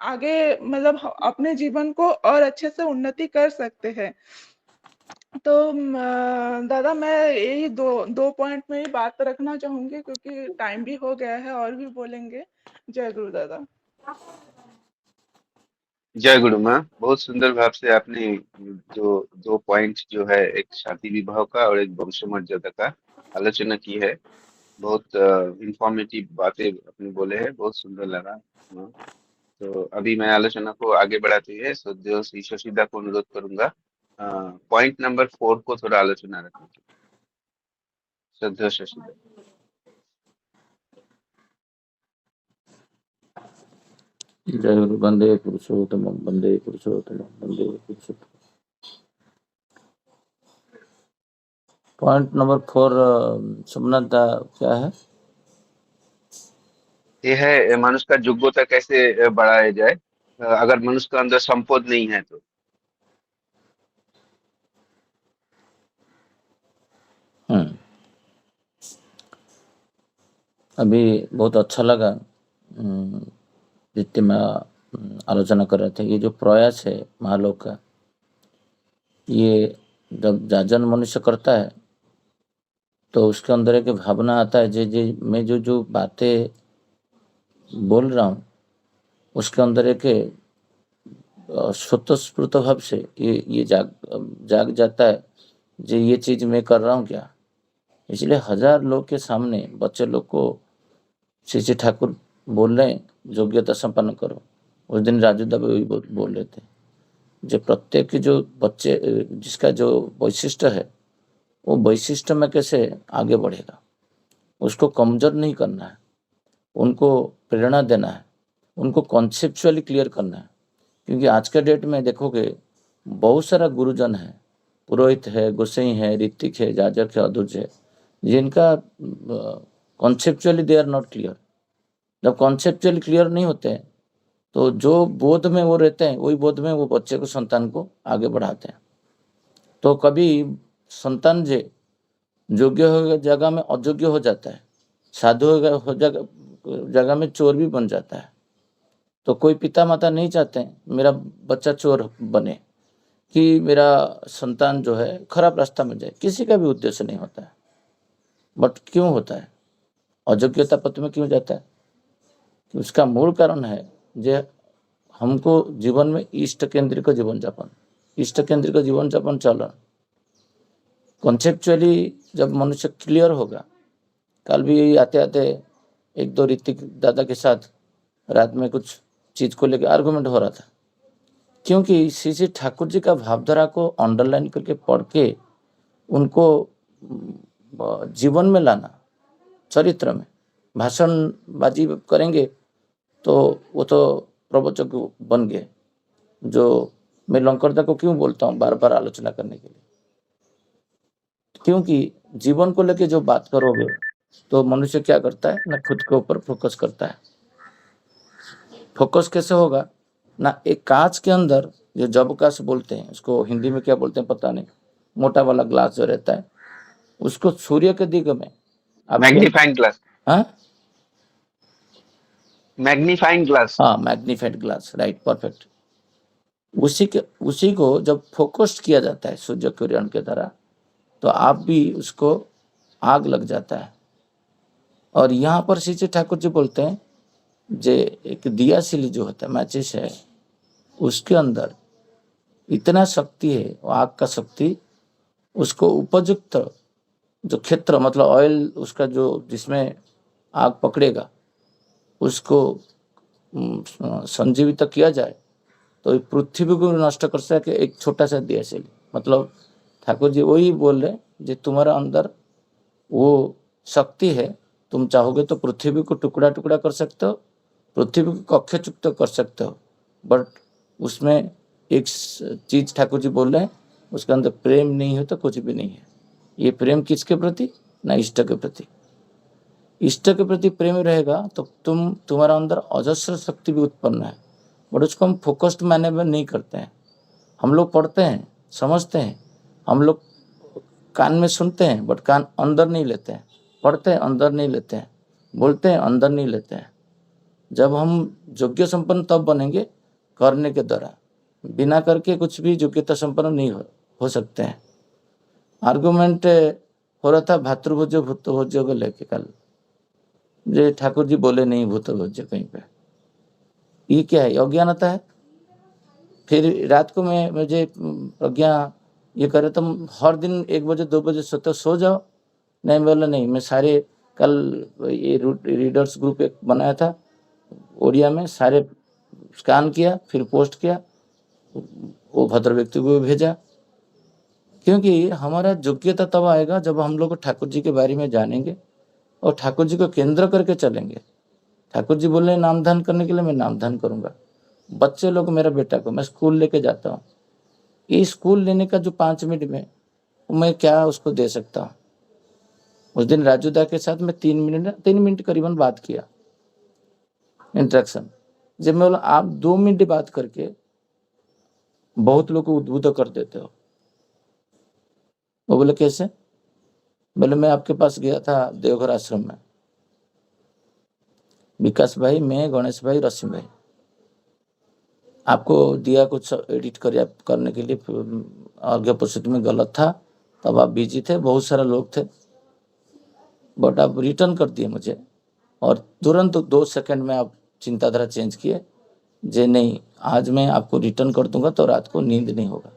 आगे मतलब अपने जीवन को और अच्छे से उन्नति कर सकते हैं। तो दादा मैं यही दो दो पॉइंट में ही बात रखना चाहूंगी क्योंकि टाइम भी हो गया है और भी बोलेंगे। जय गुरु दादा। जय गुरु माँ, बहुत सुंदर भाव से आपने जो दो पॉइंट जो है, एक शादी विवाह का और एक वंश मर्यादा का आलोचना की है। बहुत इंफॉर्मेटिव बातें अपने बोले हैं, बहुत सुंदर लगा। हाँ, तो अभी मैं आलोचना को आगे बढ़ाते हुए श्रद्धेय श्री शशिदा को अनुरोध करूंगा पॉइंट नंबर 4 को थोड़ा आलोचना रखने की। श्रद्धेय शशिदा। जय गुरु। वंदे पुरुषोत्तम, वंदे पुरुषोत्तम, वंदे पुरुषोत्तम। पॉइंट नंबर 4 सोमनाथ दा क्या है? ये है मनुष्य का योग्यता कैसे बढ़ाया जाए अगर मनुष्य के अंदर संपद नहीं है तो। अभी बहुत अच्छा लगा जितने मैं आलोचना कर रहे थे। ये जो प्रयास है महालोक का, ये जब जाजन मनुष्य करता है तो उसके अंदर एक भावना आता है, जे मैं जो बातें बोल रहा हूँ उसके अंदर एक स्वतःस्फूर्त भाव से ये जाग जाता है जो ये चीज मैं कर रहा हूँ क्या। इसलिए 1000 लोग के सामने बच्चे लोग को श्री ठाकुर बोल रहे हैं योग्यता संपन्न करो। उस दिन राजू दबे वही बोल रहे थे जो प्रत्येक की जो बच्चे जिसका जो वैशिष्ट्य है वो वैशिष्ट्य में कैसे आगे बढ़ेगा, उसको कमजोर नहीं करना है, उनको प्रेरणा देना है, उनको कॉन्सेप्चुअली क्लियर करना है। क्योंकि आज के डेट में देखोगे बहुत सारा गुरुजन है, पुरोहित है, गोसाई है, ऋतिक है, जाजक है, अधुज है, जिनका conceptually they are not clear. जब कॉन्सेप्चुअली क्लियर नहीं होते हैं तो जो बोध में वो रहते हैं वही बोध में वो बच्चे को संतान को आगे बढ़ाते हैं। तो कभी संतान जे योग्य हो जगह में अयोग्य हो जाता है, साधु हो जगह में चोर भी बन जाता है। तो कोई पिता माता नहीं चाहते हैं मेरा बच्चा चोर बने कि मेरा संतान जो है खराब रास्ता में जाए, किसी का भी उद्देश्य नहीं होता है। बट क्यों होता है, अयोग्यता पथ में क्यों जाता है? उसका मूल कारण है जो हमको जीवन में इष्ट केंद्रित जीवन जापन चलन कॉन्सेप्चुअली जब मनुष्य क्लियर होगा। कल भी आते आते एक दो ऋतिक दादा के साथ रात में कुछ चीज को लेकर आर्गुमेंट हो रहा था, क्योंकि श्री ठाकुर जी का भावधारा को अंडरलाइन करके पढ़ के उनको जीवन में लाना, चरित्र में भाषणबाजी करेंगे तो वो तो प्रवचक बन गए। जो मैं लंकरदा को क्यों बोलता हूँ बार बार आलोचना करने के लिए, क्योंकि जीवन को लेके जो बात करोगे तो मनुष्य क्या करता है ना, खुद के ऊपर फोकस करता है। फोकस कैसे होगा ना, एक कांच के अंदर जो जबकाश बोलते हैं, उसको हिंदी में क्या बोलते हैं पता नहीं, मोटा वाला ग्लास जो रहता है उसको सूर्य के दिग में मैग्नीफाइंग ग्लास। हाँ मैग्नीफाइंग ग्लास। हाँ मैग्नीफाइड ग्लास, राइट, परफेक्ट। उसी को जब फोकस किया जाता है सूर्य किरण के तरह तो आप भी उसको आग लग जाता है। और यहाँ पर श्री ठाकुर जी बोलते हैं जे एक दियाशिली जो होता है मैचिस है, उसके अंदर इतना शक्ति है, आग का शक्ति, उसको उपयुक्त जो क्षेत्र मतलब ऑयल उसका जो जिसमें आग पकड़ेगा उसको संजीवित किया जाए तो पृथ्वी को नष्ट कर सके एक छोटा सा दियाशिली। मतलब ठाकुर जी वही बोल रहे जो तुम्हारा अंदर वो शक्ति है, तुम चाहोगे तो पृथ्वी को टुकड़ा टुकड़ा कर सकते हो, पृथ्वी को कक्षयुक्त कर सकते हो। बट उसमें एक चीज ठाकुर जी बोल रहे हैं, उसके अंदर प्रेम नहीं है तो कुछ भी नहीं है। ये प्रेम किसके प्रति ना, इष्ट के प्रति। इष्ट के प्रति प्रेम रहेगा तो तुम्हारा अंदर अजस्र शक्ति भी उत्पन्न है। बट उसको हम फोकस्ड मैनर में नहीं करते हैं। हम लोग पढ़ते हैं, समझते हैं, हम लोग कान में सुनते हैं बट कान अंदर नहीं लेते हैं, पढ़ते हैं अंदर नहीं लेते हैं, बोलते हैं अंदर नहीं लेते हैं। जब हम योग्य संपन्न तब बनेंगे करने के द्वारा, बिना करके कुछ भी योग्यता संपन्न नहीं हो सकते हैं। आर्गुमेंट हो रहा था भातृभोज्य भूतभोज्य को लेके कल, जो ठाकुर जी बोले नहीं भूतभोज्य कहीं पे, ये क्या है, अज्ञानता है। फिर रात को मुझे प्रज्ञा ये करे तुम हर दिन 1 बजे 2 बजे सोते सो जाओ। नहीं बोला नहीं, मैं सारे कल ये रीडर्स ग्रुप एक बनाया था ओडिया में, सारे स्कैन किया फिर पोस्ट किया, वो भद्र व्यक्ति को भी भेजा। क्योंकि हमारा योग्यता तब आएगा जब हम लोग ठाकुर जी के बारे में जानेंगे और ठाकुर जी को केंद्र करके चलेंगे। ठाकुर जी बोल रहे नामधान करने के लिए, मैं नामधान करूंगा। बच्चे लोग, मेरा बेटा को मैं स्कूल लेके जाता हूँ, ये स्कूल लेने का जो 5 मिनट में मैं क्या उसको दे सकता हूँ। उस दिन राजू दा के साथ मैं 3 मिनट करीबन बात किया, इंटरेक्शन। जब मैं बोला आप 2 मिनट बात करके बहुत लोग को उद्बुद्ध कर देते हो। वो बोले कैसे? बोले मैं आपके पास गया था देवघर आश्रम में, विकास भाई, मैं, गणेश भाई, रसीम भाई, आपको दिया कुछ एडिट करने के लिए, अर्घ्य प्रस्तुति में गलत था, तब आप बिजी थे, बहुत सारे लोग थे, बट आप रिटर्न कर दिए मुझे और तुरंत 2 सेकंड में आप चिंताधारा चेंज किए। जे नहीं आज मैं आपको रिटर्न कर दूंगा तो रात को नींद नहीं होगा,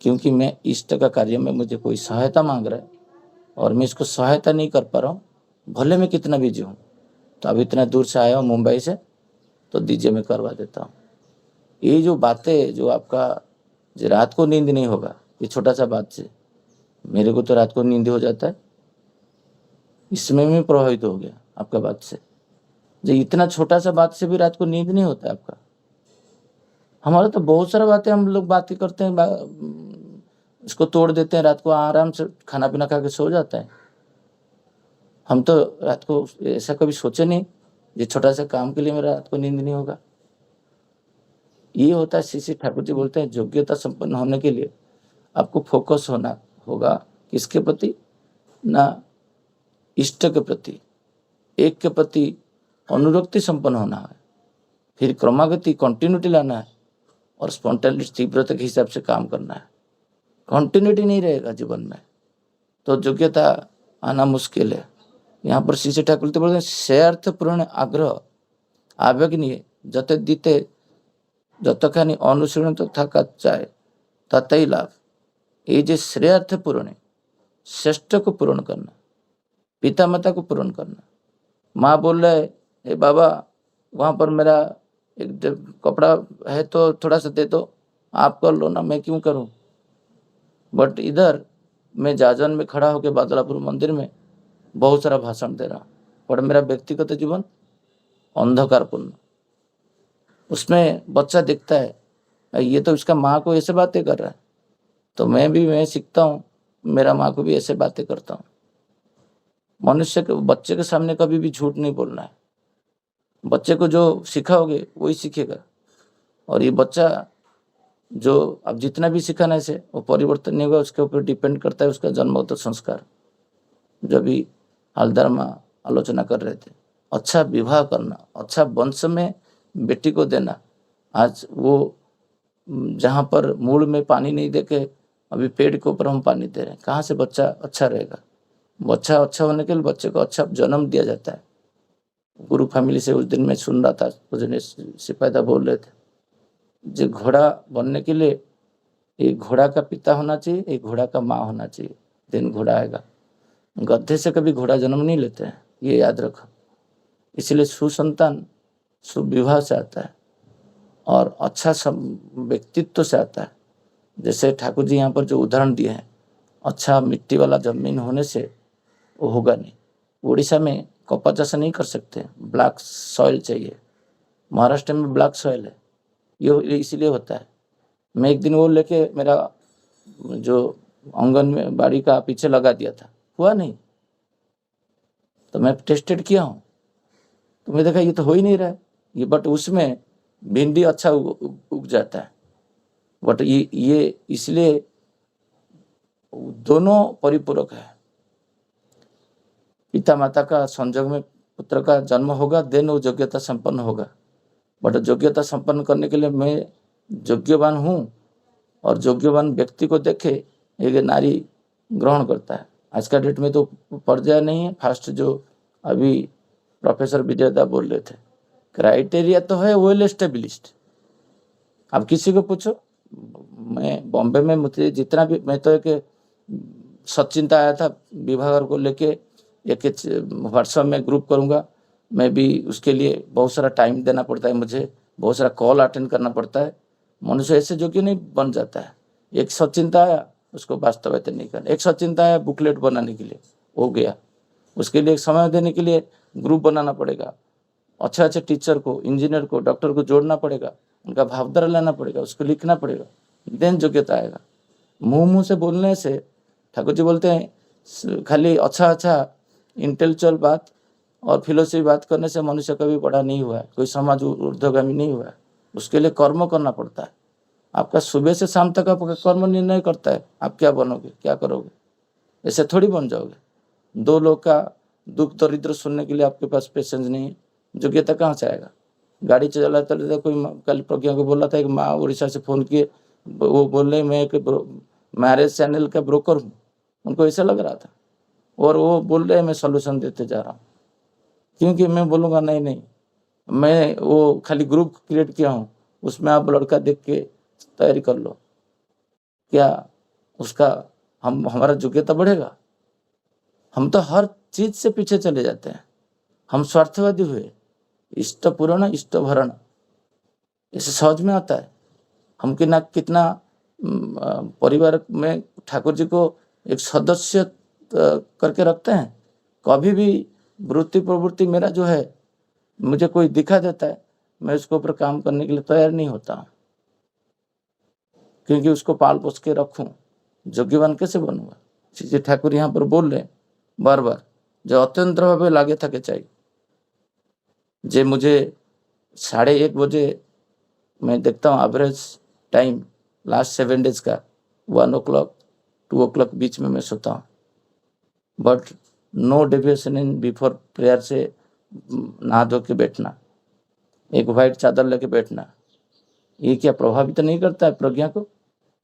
क्योंकि मैं इष्ट का कार्य में मुझे कोई सहायता मांग रहा है और मैं इसको सहायता नहीं कर पा रहा हूँ, भले मैं कितना बिजी हूँ। तो अब इतना दूर से आया हूँ मुंबई से, तो दीजिए मैं करवा देता हूँ। ये जो बातें जो आपका जो रात को नींद नहीं होगा, ये छोटा सा बात से मेरे को तो रात को नींद हो जाता है, इसमें मैं प्रभावित हो गया आपका बात से। जो इतना छोटा सा बात से भी रात को नींद नहीं होता है आपका। हमारा तो बहुत सारा बातें हम लोग बातें करते हैं, इसको तोड़ देते हैं, रात को आराम से खाना पीना खा के सो जाता है। हम तो रात को ऐसा कभी सोचे नहीं, ये छोटा सा काम के लिए मेरा रात को नींद नहीं होगा। ये होता है, श्री ठाकुर जी बोलते हैं योग्यता संपन्न होने के लिए आपको फोकस होना होगा किसके प्रति, ना इष्ट के प्रति, एक के प्रति अनुरक्ति संपन्न होना है, फिर क्रमागति कंटिन्यूटी लाना है और स्पॉन्टेनिटी तीव्रता के हिसाब से काम करना है। कंटिन्यूटी नहीं रहेगा जीवन में तो योग्यता आना मुश्किल है। यहाँ पर श्री ठाकुर तो बोलते हैं श्रेयार्थपूर्ण आग्रह आवेगनीय जते दीते যতখানি অনুশীলন থাকা চায় ततई लाभ। ये जो श्रेयार्थपूर्ण है, श्रेष्ठ को पूर्ण करना, पिता माता को पूर्ण करना। माँ बोल रहे ए बाबा वहाँ पर मेरा एक कपड़ा है तो थोड़ा सा दे दो, आप कर लो ना, मैं क्यों करूँ। बट इधर मैं जाजन में खड़ा होकर बादलापुर मंदिर में बहुत सारा भाषण दे रहा हूँ, पर मेरा व्यक्तिगत जीवन अंधकारपूर्ण। उसमें बच्चा दिखता है ये तो इसका माँ को ऐसे बातें कर रहा है, तो मैं सीखता हूँ, मेरा माँ को भी ऐसे बातें करता हूँ। मनुष्य के बच्चे के सामने कभी भी झूठ नहीं बोलना है। बच्चे को जो सिखाओगे वही सीखेगा, और ये बच्चा जो अब जितना भी सिखाने से वो परिवर्तन नहीं होगा, उसके ऊपर डिपेंड करता है उसका जन्मगत संस्कार। जब भी हलदर माँ आलोचना कर रहे थे, अच्छा विवाह करना, अच्छा वंश में बेटी को देना। आज वो जहाँ पर मूल में पानी नहीं देके अभी पेड़ के ऊपर हम पानी दे रहे हैं, कहाँ से बच्चा अच्छा रहेगा। बच्चा अच्छा होने के लिए बच्चे को अच्छा जन्म दिया जाता है। गुरु फैमिली से उस दिन मैं सुन रहा था, सिपाही बोल रहे थे जो घोड़ा बनने के लिए एक घोड़ा का पिता होना चाहिए, एक घोड़ा का माँ होना चाहिए, दिन घोड़ा आएगा। गधे से कभी घोड़ा जन्म नहीं लेते हैं, ये याद रखो। इसलिए सुसंतान सुविवाह से आता है और अच्छा व्यक्तित्व से आता है। जैसे ठाकुर जी यहाँ पर जो उदाहरण दिए हैं, अच्छा मिट्टी वाला जमीन होने से वो होगा नहीं। उड़ीसा में कपा चाष नहीं कर सकते, ब्लैक सॉइल चाहिए। महाराष्ट्र में ब्लैक सॉइल है, ये इसीलिए होता है। मैं एक दिन वो लेके मेरा जो आंगन में बाड़ी का पीछे लगा दिया था, हुआ नहीं। तो मैं टेस्टेड किया हूँ, तो मैं देखा ये तो हो ही नहीं रहा है ये, बट उसमें भिंडी अच्छा उग जाता है। बट ये इसलिए दोनों परिपूरक है। पिता माता का संजोग में पुत्र का जन्म होगा, देन वो योग्यता संपन्न होगा। बट योग्यता संपन्न करने के लिए मैं योग्यवान हूँ, और योग्यवान व्यक्ति को देखे एक नारी ग्रहण करता है। आज का डेट में तो पर्याय नहीं है। फास्ट जो अभी प्रोफेसर विजयदा बोल रहे थे, क्राइटेरिया तो है वेल एस्टेब्लिश्ड। अब किसी को पूछो, मैं बॉम्बे में मुझे जितना भी, मैं तो एक सचिंता आया था विवाह को लेके, एक व्हाट्सएप में ग्रुप करूँगा मैं भी, उसके लिए बहुत सारा टाइम देना पड़ता है मुझे, बहुत सारा कॉल अटेंड करना पड़ता है। मनुष्य ऐसे जो कि नहीं बन जाता है। एक सचिंता आया, उसको वास्तविकता नहीं करना। एक सचिंता आया बुकलेट बनाने के लिए, हो गया। उसके लिए एक समय देने के लिए ग्रुप बनाना पड़ेगा, अच्छे अच्छे टीचर को, इंजीनियर को, डॉक्टर को जोड़ना पड़ेगा, उनका भावधारा लेना पड़ेगा, उसको लिखना पड़ेगा, देन योग्यता आएगा। मुंह से बोलने से ठाकुर जी बोलते हैं खाली अच्छा इंटेलेक्चुअल बात और फिलोसफी बात करने से मनुष्य कभी बड़ा नहीं हुआ है, कोई समाज ऊर्ध्वगामी नहीं हुआ है। उसके लिए कर्म करना पड़ता है। आपका सुबह से शाम तक आपका कर्म निर्णय करता है आप क्या बनोगे, क्या करोगे। ऐसे थोड़ी बन जाओगे। दो लोग का दुख दरिद्र सुनने के लिए आपके पास पेशेंस नहीं है, योग्यता कहाँ से आएगा। गाड़ी चलाते चलाते कोई कल प्रज्ञा को बोला था, एक माँ उड़ीसा से फोन किए, वो बोल रहे मैं एक मैरिज चैनल का ब्रोकर हूँ, उनको ऐसा लग रहा था, और वो बोल रहे मैं सोल्यूशन देते जा रहा हूँ। क्योंकि मैं बोलूँगा नहीं मैं वो खाली ग्रुप क्रिएट किया हूँ, उसमें आप लड़का देख के तैयारी कर लो। क्या उसका हमारा योग्यता बढ़ेगा? हम तो हर चीज से पीछे चले जाते हैं, हम स्वार्थवादी हुए। इष्ट पूर्ण इष्ट भरण, इसे समझ में आता है। हम कितना परिवार में ठाकुर जी को एक सदस्य करके रखते हैं। कभी भी वृत्ति प्रवृत्ति मेरा जो है, मुझे कोई दिखा देता है, मैं उसके ऊपर काम करने के लिए तैयार नहीं होता, क्योंकि उसको पाल पोस के रखूं। योग्यवान कैसे बनूंगा? श्री ठाकुर यहाँ पर बोल रहे बार बार, जो अत्यंत भावे लागे থাকে चाहिए। जे मुझे 1:30 बजे मैं देखता हूँ एवरेज टाइम लास्ट 7 डेज का 1 o'clock 2 o'clock बीच में मैं सोता हूँ, but no deviation in before prayer से नहा धो के बैठना, एक वाइट चादर लेके बैठना, ये क्या प्रभावित नहीं करता है प्रज्ञा को?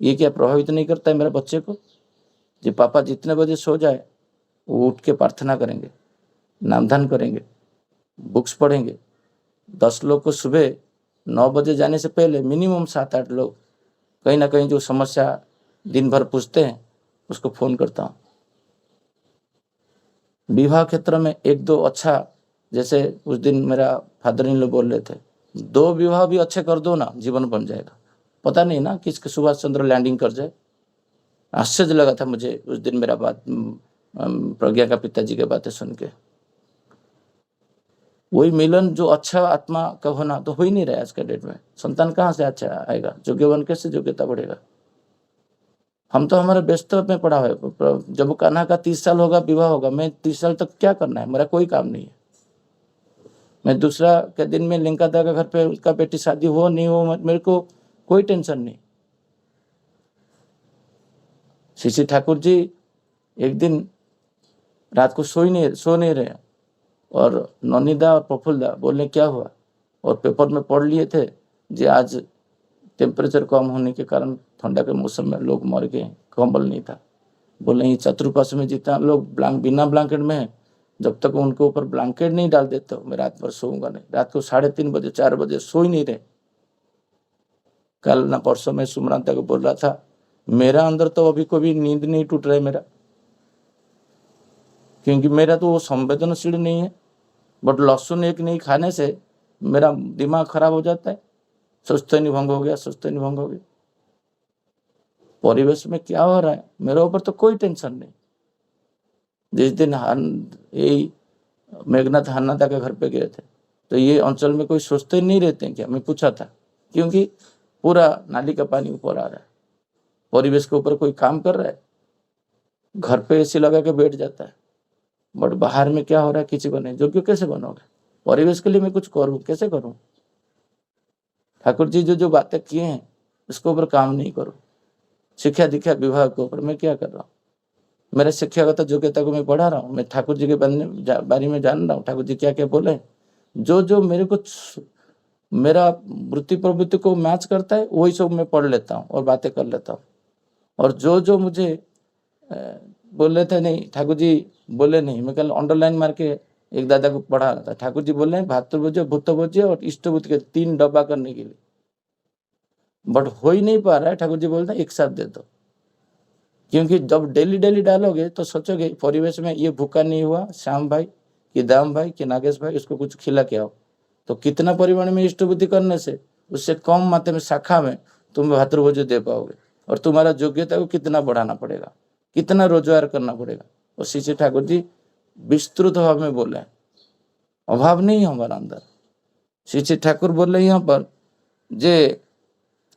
ये क्या प्रभावित नहीं करता है मेरे बच्चे को? जी पापा जितने बजे सो जाए वो उठ के प्रार्थना करेंगे, नामधान करेंगे, बुक्स पढ़ेंगे। 10 लोग को सुबह 9 बजे जाने से पहले मिनिमम 7-8 लोग कहीं ना कहीं जो समस्या दिन भर पूछते हैं उसको फोन करता हूँ। विवाह क्षेत्र में 1-2 अच्छा, जैसे उस दिन मेरा फादर इन लॉ बोल रहे थे, 2 विवाह भी अच्छे कर दो ना, जीवन बन जाएगा। पता नहीं ना किसके सुभाष चंद्र लैंडिंग कर जाए। आश्चर्य लगा था मुझे उस दिन मेरा बात प्रज्ञा का पिताजी के बातें सुन के। वही मिलन जो अच्छा आत्मा का होना तो हो ही नहीं रहा है आज के डेट में। संतान कहाँ से अच्छा आएगा? योग्यवान कैसे योग्यता बढ़ेगा? हम तो हमारे व्यस्त में पड़ा है। जब कान्हा का 30 साल होगा, विवाह होगा, मैं 30 साल तक क्या करना है? मेरा कोई काम नहीं है। मैं दूसरा के दिन में लिंकादा का घर पे उसका बेटी शादी हो नहीं हो, मेरे को कोई टेंशन नहीं। श्री ठाकुर जी एक दिन रात को सो नहीं रहे, और नौनीदा और प्रफुल्लदा बोले क्या हुआ, और पेपर में पढ़ लिए थे जी आज टेम्परेचर कम होने के कारण ठंडा के मौसम में लोग मर गए, कंबल नहीं था। बोले ये चतुर्पाश में जितना लोग बिना ब्लैंकेट में है, जब तक उनके ऊपर ब्लैंकेट नहीं डाल देते मैं रात भर सोऊंगा नहीं। रात को 3:30 बजे 4 बजे सो ही नहीं रहे। कल ना परसों में सुमरांता को बोल रहा था, मेरा अंदर तो अभी कभी नींद नहीं टूट रहा है मेरा, क्योंकि मेरा तो वो संवेदनशील नहीं है। बट लहसुन एक नहीं खाने से मेरा दिमाग खराब हो जाता है, सुस्तैनी भंग हो गया, सुस्तैनी भंग हो गया। परिवेश में क्या हो रहा है मेरे ऊपर तो कोई टेंशन नहीं। जिस दिन यही मेघनाथ हान्नादा के घर पे गए थे, तो ये अंचल में कोई सोचते नहीं रहते हैं क्या? मैं पूछा था, क्योंकि पूरा नाली का पानी ऊपर आ रहा है, परिवेश के ऊपर कोई काम कर रहा है, घर पे एसी लगा के बैठ जाता है, बट बाहर में क्या हो रहा है किसी को नहीं। योग्य कैसे बनोगे? परिवेश के लिए मैं कुछ करूं, कैसे करूं? ठाकुर जी जो बातें किए हैं उसके ऊपर काम नहीं करो। शिक्षा दीक्षा विभाग के ऊपर मैं क्या कर रहा हूँ? मेरे शिक्षागत योग्यता को मैं बढ़ा रहा हूँ, मैं ठाकुर जी के बारे में जान रहा हूँ, ठाकुर जी क्या क्या बोले। जो मेरे को मेरा वृत्ति प्रवृत्ति को मैच करता है वही सब मैं पढ़ लेता हूँ और बातें कर लेता हूँ। और जो मुझे बोल रहे थे नहीं, ठाकुर जी बोले नहीं, मैं कल अंडरलाइन मार के एक दादा को पढ़ा रहा था। ठाकुर जी बोले भातृभोज्य, भूतभोज्य और इष्टभूत के 3 डब्बा करने के लिए, बट हो ही नहीं पा रहा है। ठाकुर जी बोलते हैं एक साथ दे दो, क्योंकि जब डेली डालोगे तो सोचोगे परिवेश में ये भूखा नहीं हुआ, श्याम भाई कि दाम भाई कि नागेश भाई उसको कुछ खिला के आओ। तो कितना परिमाण में इष्टबुद्धि करने से उससे कम मात्रा में शाखा में तुम भातृभोज्य दे पाओगे, और तुम्हारा योग्यता को कितना बढ़ाना पड़ेगा, कितना रोजगार करना पड़ेगा। और श्री ठाकुर जी विस्तृत भाव में बोले, अभाव नहीं है हमारा अंदर। श्री ठाकुर बोले यहाँ पर जे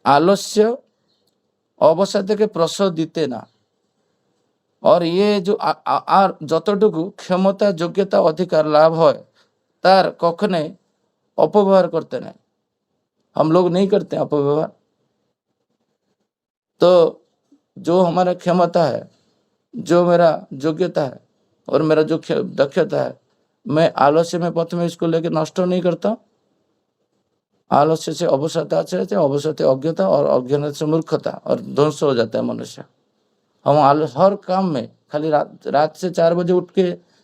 आलस्य अवसाद के प्रसव दीते ना, और ये जो আর যতটুকু ক্ষমতা যোগ্যতা অধিকার লাভ হয় তার কখনোই অপব্যবহার করতে নাই। हम लोग नहीं करते अपव्यवहार। तो जो हमारा क्षमता है, जो मेरा योग्यता है और मेरा जो दक्षता है, मैं आलस्य में पथ में इसको लेके नष्ट नहीं करता। आलस्य से अवसाद आते रहते, अवसाद से अज्ञता, और अज्ञान से मूर्खता, और ध्वंस हो जाता है मनुष्य। हम हर काम में खाली रात से 4 बजे उठ के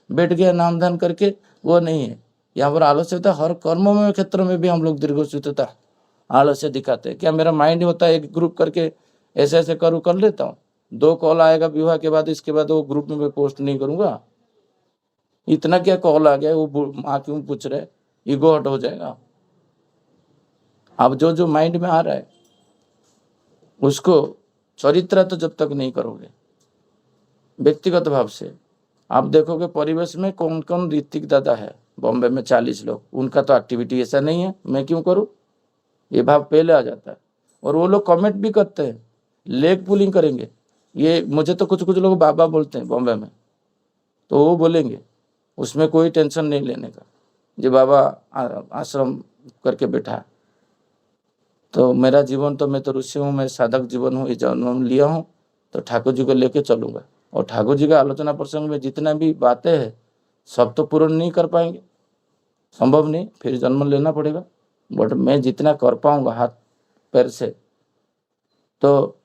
बैठ गया नाम ध्यान करके, वो नहीं है। यहाँ पर आलस्यता हर कर्मों में क्षेत्र में भी हम लोग दीर्घसूत्रता आलस्य दिखाते हैं। क्या मेरा माइंड होता है एक ग्रुप करके ऐसे ऐसे करूँ कर लेता हूँ, 2 कॉल आएगा विवाह के बाद, इसके बाद वो ग्रुप में मैं पोस्ट नहीं करूंगा। इतना क्या कॉल आ गया, वो माँ क्यों पूछ रहे, ईगो हट हो जाएगा। अब जो जो माइंड में आ रहा है उसको चरित्र तो जब तक नहीं करोगे व्यक्तिगत भाव से, आप देखोगे परिवेश में कौन कौन ऋतिक दादा है, बॉम्बे में 40 लोग, उनका तो एक्टिविटी ऐसा नहीं है, मैं क्यों करूं, ये भाव पहले आ जाता है। और वो लोग कमेंट भी करते हैं, लेग पुलिंग करेंगे। ये मुझे तो कुछ कुछ लोग बाबा बोलते हैं बॉम्बे में, तो वो बोलेंगे, उसमें कोई टेंशन नहीं लेने का, जो बाबा आश्रम करके बैठा है। तो मेरा जीवन तो, मैं तो ऋषि हूँ, मैं साधक जीवन हूँ, ये जन्म लिया हूँ तो ठाकुर जी को लेके चलूंगा। और ठाकुर जी का आलोचना प्रसंग में जितना भी बातें हैं सब तो पूर्ण नहीं कर पाएंगे, संभव नहीं, फिर जन्म लेना पड़ेगा। बट मैं जितना कर पाऊंगा हाथ पैर से, तो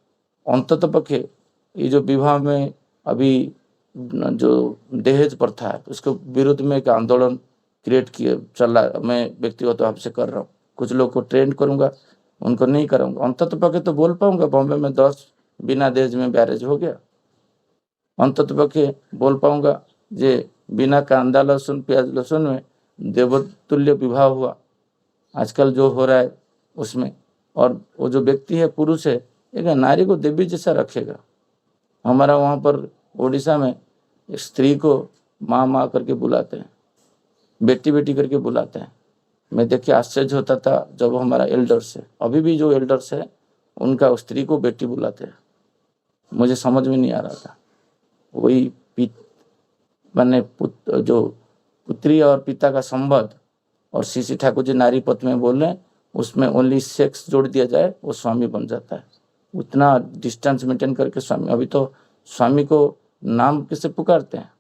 अंततः पक्षे ये जो विवाह में अभी जो दहेज प्रथा है उसके विरुद्ध में एक आंदोलन क्रिएट किए चल रहा है, मैं व्यक्तिगत भाव से कर रहा हूँ। कुछ लोग को ट्रेंड करूंगा, उनको नहीं करूंगा। अंततः पक्षे तो बोल पाऊंगा, बॉम्बे में 10 बिना दहेज में मैरिज हो गया। अंततः पक्षे बोल पाऊंगा जे बिना कांदा लहसुन प्याज लहसुन में देवतुल्य विवाह हुआ आजकल जो हो रहा है उसमें। और वो जो व्यक्ति है पुरुष है, एक नारी को देवी जैसा रखेगा। हमारा वहाँ पर उड़ीसा में स्त्री को माँ माँ करके बुलाते हैं, बेटी बेटी करके बुलाते हैं। मैं देखिए आश्चर्य होता था जब हमारा एल्डर्स है, अभी भी जो एल्डर्स है उनका स्त्री को बेटी बुलाते हैं, मुझे समझ में नहीं आ रहा था। वही मैंने जो पुत्री और पिता का संबंध, और सीसी ठाकुर जी नारी पथ में बोल रहे हैं, उसमें ओनली सेक्स जोड़ दिया जाए वो स्वामी बन जाता है। उतना डिस्टेंस मेंटेन करके स्वामी, अभी तो स्वामी को नाम किसे पुकारते हैं,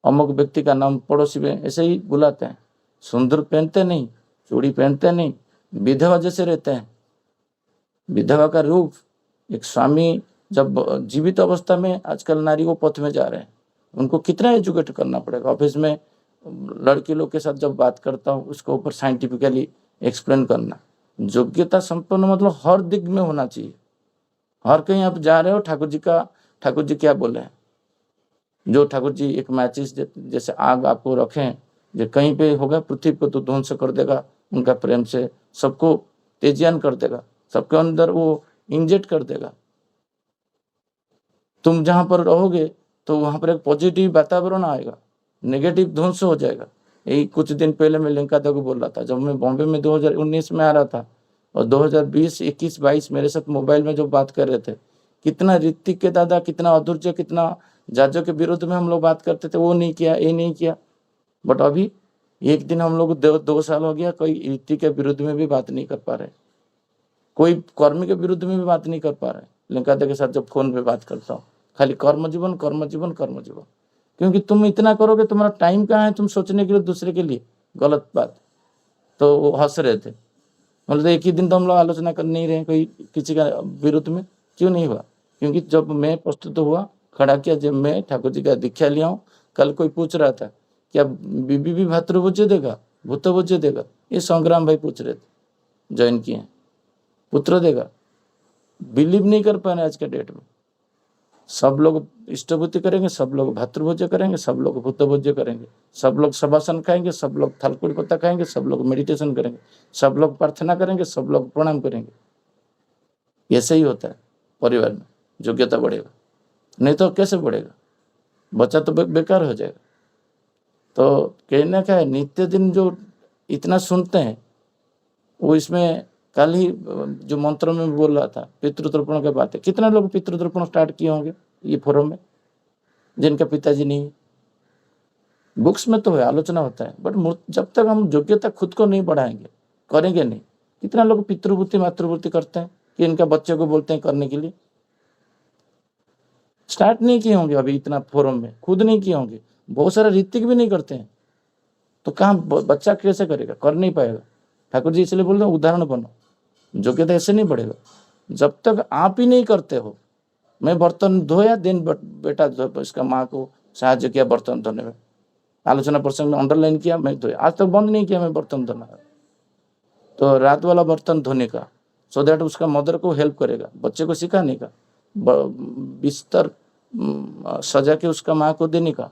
अमुक व्यक्ति का नाम पड़ोसी में ऐसे ही बुलाते हैं। सुंदर पहनते नहीं, चूड़ी पहनते नहीं, विधवा जैसे रहते हैं। विधवा का रूप एक स्वामी जब जीवित अवस्था में, आजकल नारी को पथ में जा रहे हैं, उनको कितना एजुकेट करना पड़ेगा। ऑफिस में लड़की लोग के साथ जब बात करता हूँ उसके ऊपर साइंटिफिकली एक्सप्लेन करना। योग्यता संपन्न मतलब हर दिग में होना चाहिए। हर कहीं आप जा रहे हो, ठाकुर जी क्या बोले हैं, जो ठाकुर जी एक मैचिस जैसे आग आपको रखें, जो कहीं पे होगा पृथ्वी को तो ध्वंस कर देगा, उनका प्रेम से सबको तेजियान कर देगा, सबके अंदर वो इंजेक्ट कर देगा। तुम जहां पर रहोगे तो वहां पर एक पॉजिटिव वातावरण आएगा, नेगेटिव ध्वंस हो जाएगा। यही कुछ दिन पहले मैं लिंका को बोल रहा था, जब मैं बॉम्बे में 2019 में आ रहा था और 2020, 21, 22 मेरे साथ मोबाइल में जो बात कर रहे थे, कितना ऋतिक के दादा, कितना अधूर्य, कितना जाजों के विरुद्ध में हम लोग बात करते थे, वो नहीं किया, ये नहीं किया। बट अभी एक दिन हम लोग 2 साल हो गया, कोई ऋतिक के विरुद्ध में भी बात नहीं कर पा रहे, कोई कर्म के विरुद्ध में भी बात नहीं कर पा रहे। लिंका के साथ जब फोन पे बात करता हूँ, खाली कर्म जीवन कर्म जीवन कर्म जीवन। क्योंकि तुम इतना करोगे, तुम्हारा टाइम कहाँ है तुम सोचने के लिए दूसरे के लिए गलत बात। तो वो हंस रहे थे, मतलब एक ही दिन तो हम लोग आलोचना कर नहीं रहे कोई किसी का विरुद्ध में, क्यों नहीं हुआ? क्योंकि जब मैं प्रस्तुत हुआ, खड़ा किया, जब मैं ठाकुर जी का दीक्षा लिया हूँ। कल कोई पूछ रहा था क्या बीबी भी भातृभोज्य देगा, भूतभोज्य देगा? ये संग्राम भाई पूछ रहे थे, ज्वाइन किए हैं, पुत्र देगा। बिलीव नहीं कर पा रहे आज के डेट में। सब लोग इष्टभूति करेंगे, सब लोग भातृभोज्य करेंगे, सब लोग भूतभोज्य करेंगे, सब लोग सबासन खाएंगे, सब लोग थालकुड़ी पत्ता खाएंगे, सब लोग मेडिटेशन करेंगे, सब लोग प्रार्थना करेंगे, सब लोग प्रणाम करेंगे। ऐसे ही होता है परिवार में, योग्यता बढ़ेगा, नहीं तो कैसे बढ़ेगा? बच्चा तो बेकार हो जाएगा। तो कहना क्या है, नित्य दिन जो इतना सुनते हैं वो, इसमें कल ही जो मंत्रों में बोल रहा था पितृतर्पण की बात है, कितना लोग पितृतर्पण स्टार्ट किए होंगे ये फोरम में, जिनका पिताजी नहीं। बुक्स में तो है, आलोचना होता है, बट जब तक हम योग्यता खुद को नहीं बढ़ाएंगे, करेंगे नहीं। कितना लोग पितृवृत्ति मातृवृत्ति करते हैं कि इनका बच्चे को बोलते हैं करने के लिए, स्टार्ट नहीं किए होंगे अभी इतना फोरम में, खुद नहीं किए होंगे, बहुत सारे ऋतिक भी नहीं करते हैं। तो कहाँ बच्चा कैसे करेगा, कर नहीं पाएगा। ठाकुर जी इसलिए बोल रहे हैं उदाहरण बनो, योग्यता ऐसे नहीं बढ़ेगा जब तक आप ही नहीं करते हो। मैं बर्तन धोया, दिन बेटा इसका माँ को साहाଯ୍य किया बर्तन धोने में, आलोचना प्रसंग में अंडरलाइन किया, मैं तो आज तक बंद नहीं किया मैं बर्तन धोना। तो रात वाला बर्तन धोने का, सो दैट उसका मदर को हेल्प करेगा, बच्चे को सिखाने का, बिस्तर सजा के उसका माँ को देने का,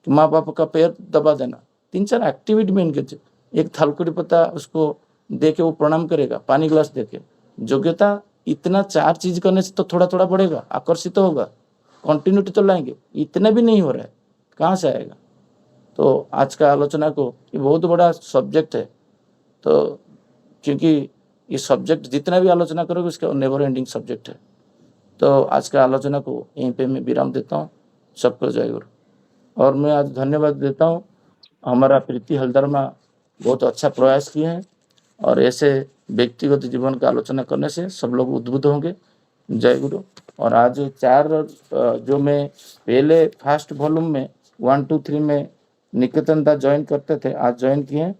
माँ बाप का पैर दबा देना, 3-4 एक्टिविटी में इनके। एक थालकुड़ी पत्ता उसको दे के वो प्रणाम करेगा, पानी ग्लास दे के। योग्यता इतना 4 चीज करने से तो थोड़ा थोड़ा बढ़ेगा, आकर्षित तो होगा, कंटिन्यूटी तो लाएंगे, इतना भी नहीं हो रहा है, कहाँ से आएगा? तो आज का आलोचना को ये बहुत बड़ा सब्जेक्ट है, तो क्योंकि ये सब्जेक्ट जितना भी आलोचना करोगे उसका नेवर एंडिंग सब्जेक्ट है। तो आज का आलोचना को यहीं पे मैं विराम देता हूँ। सबको जय गुरु। और मैं आज धन्यवाद देता हूँ, हमारा प्रीति हलदरमा बहुत अच्छा प्रयास किए हैं, और ऐसे व्यक्तिगत जीवन का आलोचना करने से सब लोग उद्बुद्ध होंगे। जय गुरु। और आज 4 जो मैं पहले फर्स्ट वॉल्यूम में 1, 2, 3 में निकेतन दास ज्वाइन करते थे, आज ज्वाइन किए हैं,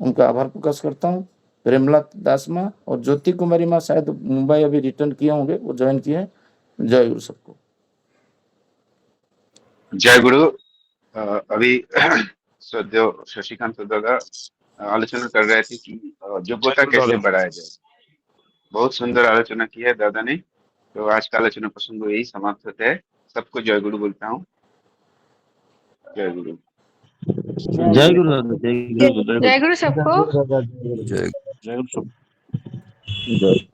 उनका आभार प्रकाश करता हूँ। प्रेमलता दास माँ और ज्योति कुमारी माँ शायद मुंबई अभी रिटर्न किए होंगे, वो ज्वाइन किए हैं। जय गुरु सबको। जय गुरु। अभी सदैव शशिकांत दादा आलोचना कर रहे थे कि योग्यता कैसे बढ़ाया जाए। बहुत सुंदर आलोचना की है दादा ने। तो आज का आलोचना प्रसंग यही समाप्त होता है। सबको जय गुरु बोलता हूँ। जय गुरु। जय गुरु दादा, जय गुरु, जय गुरु सबको। जय जय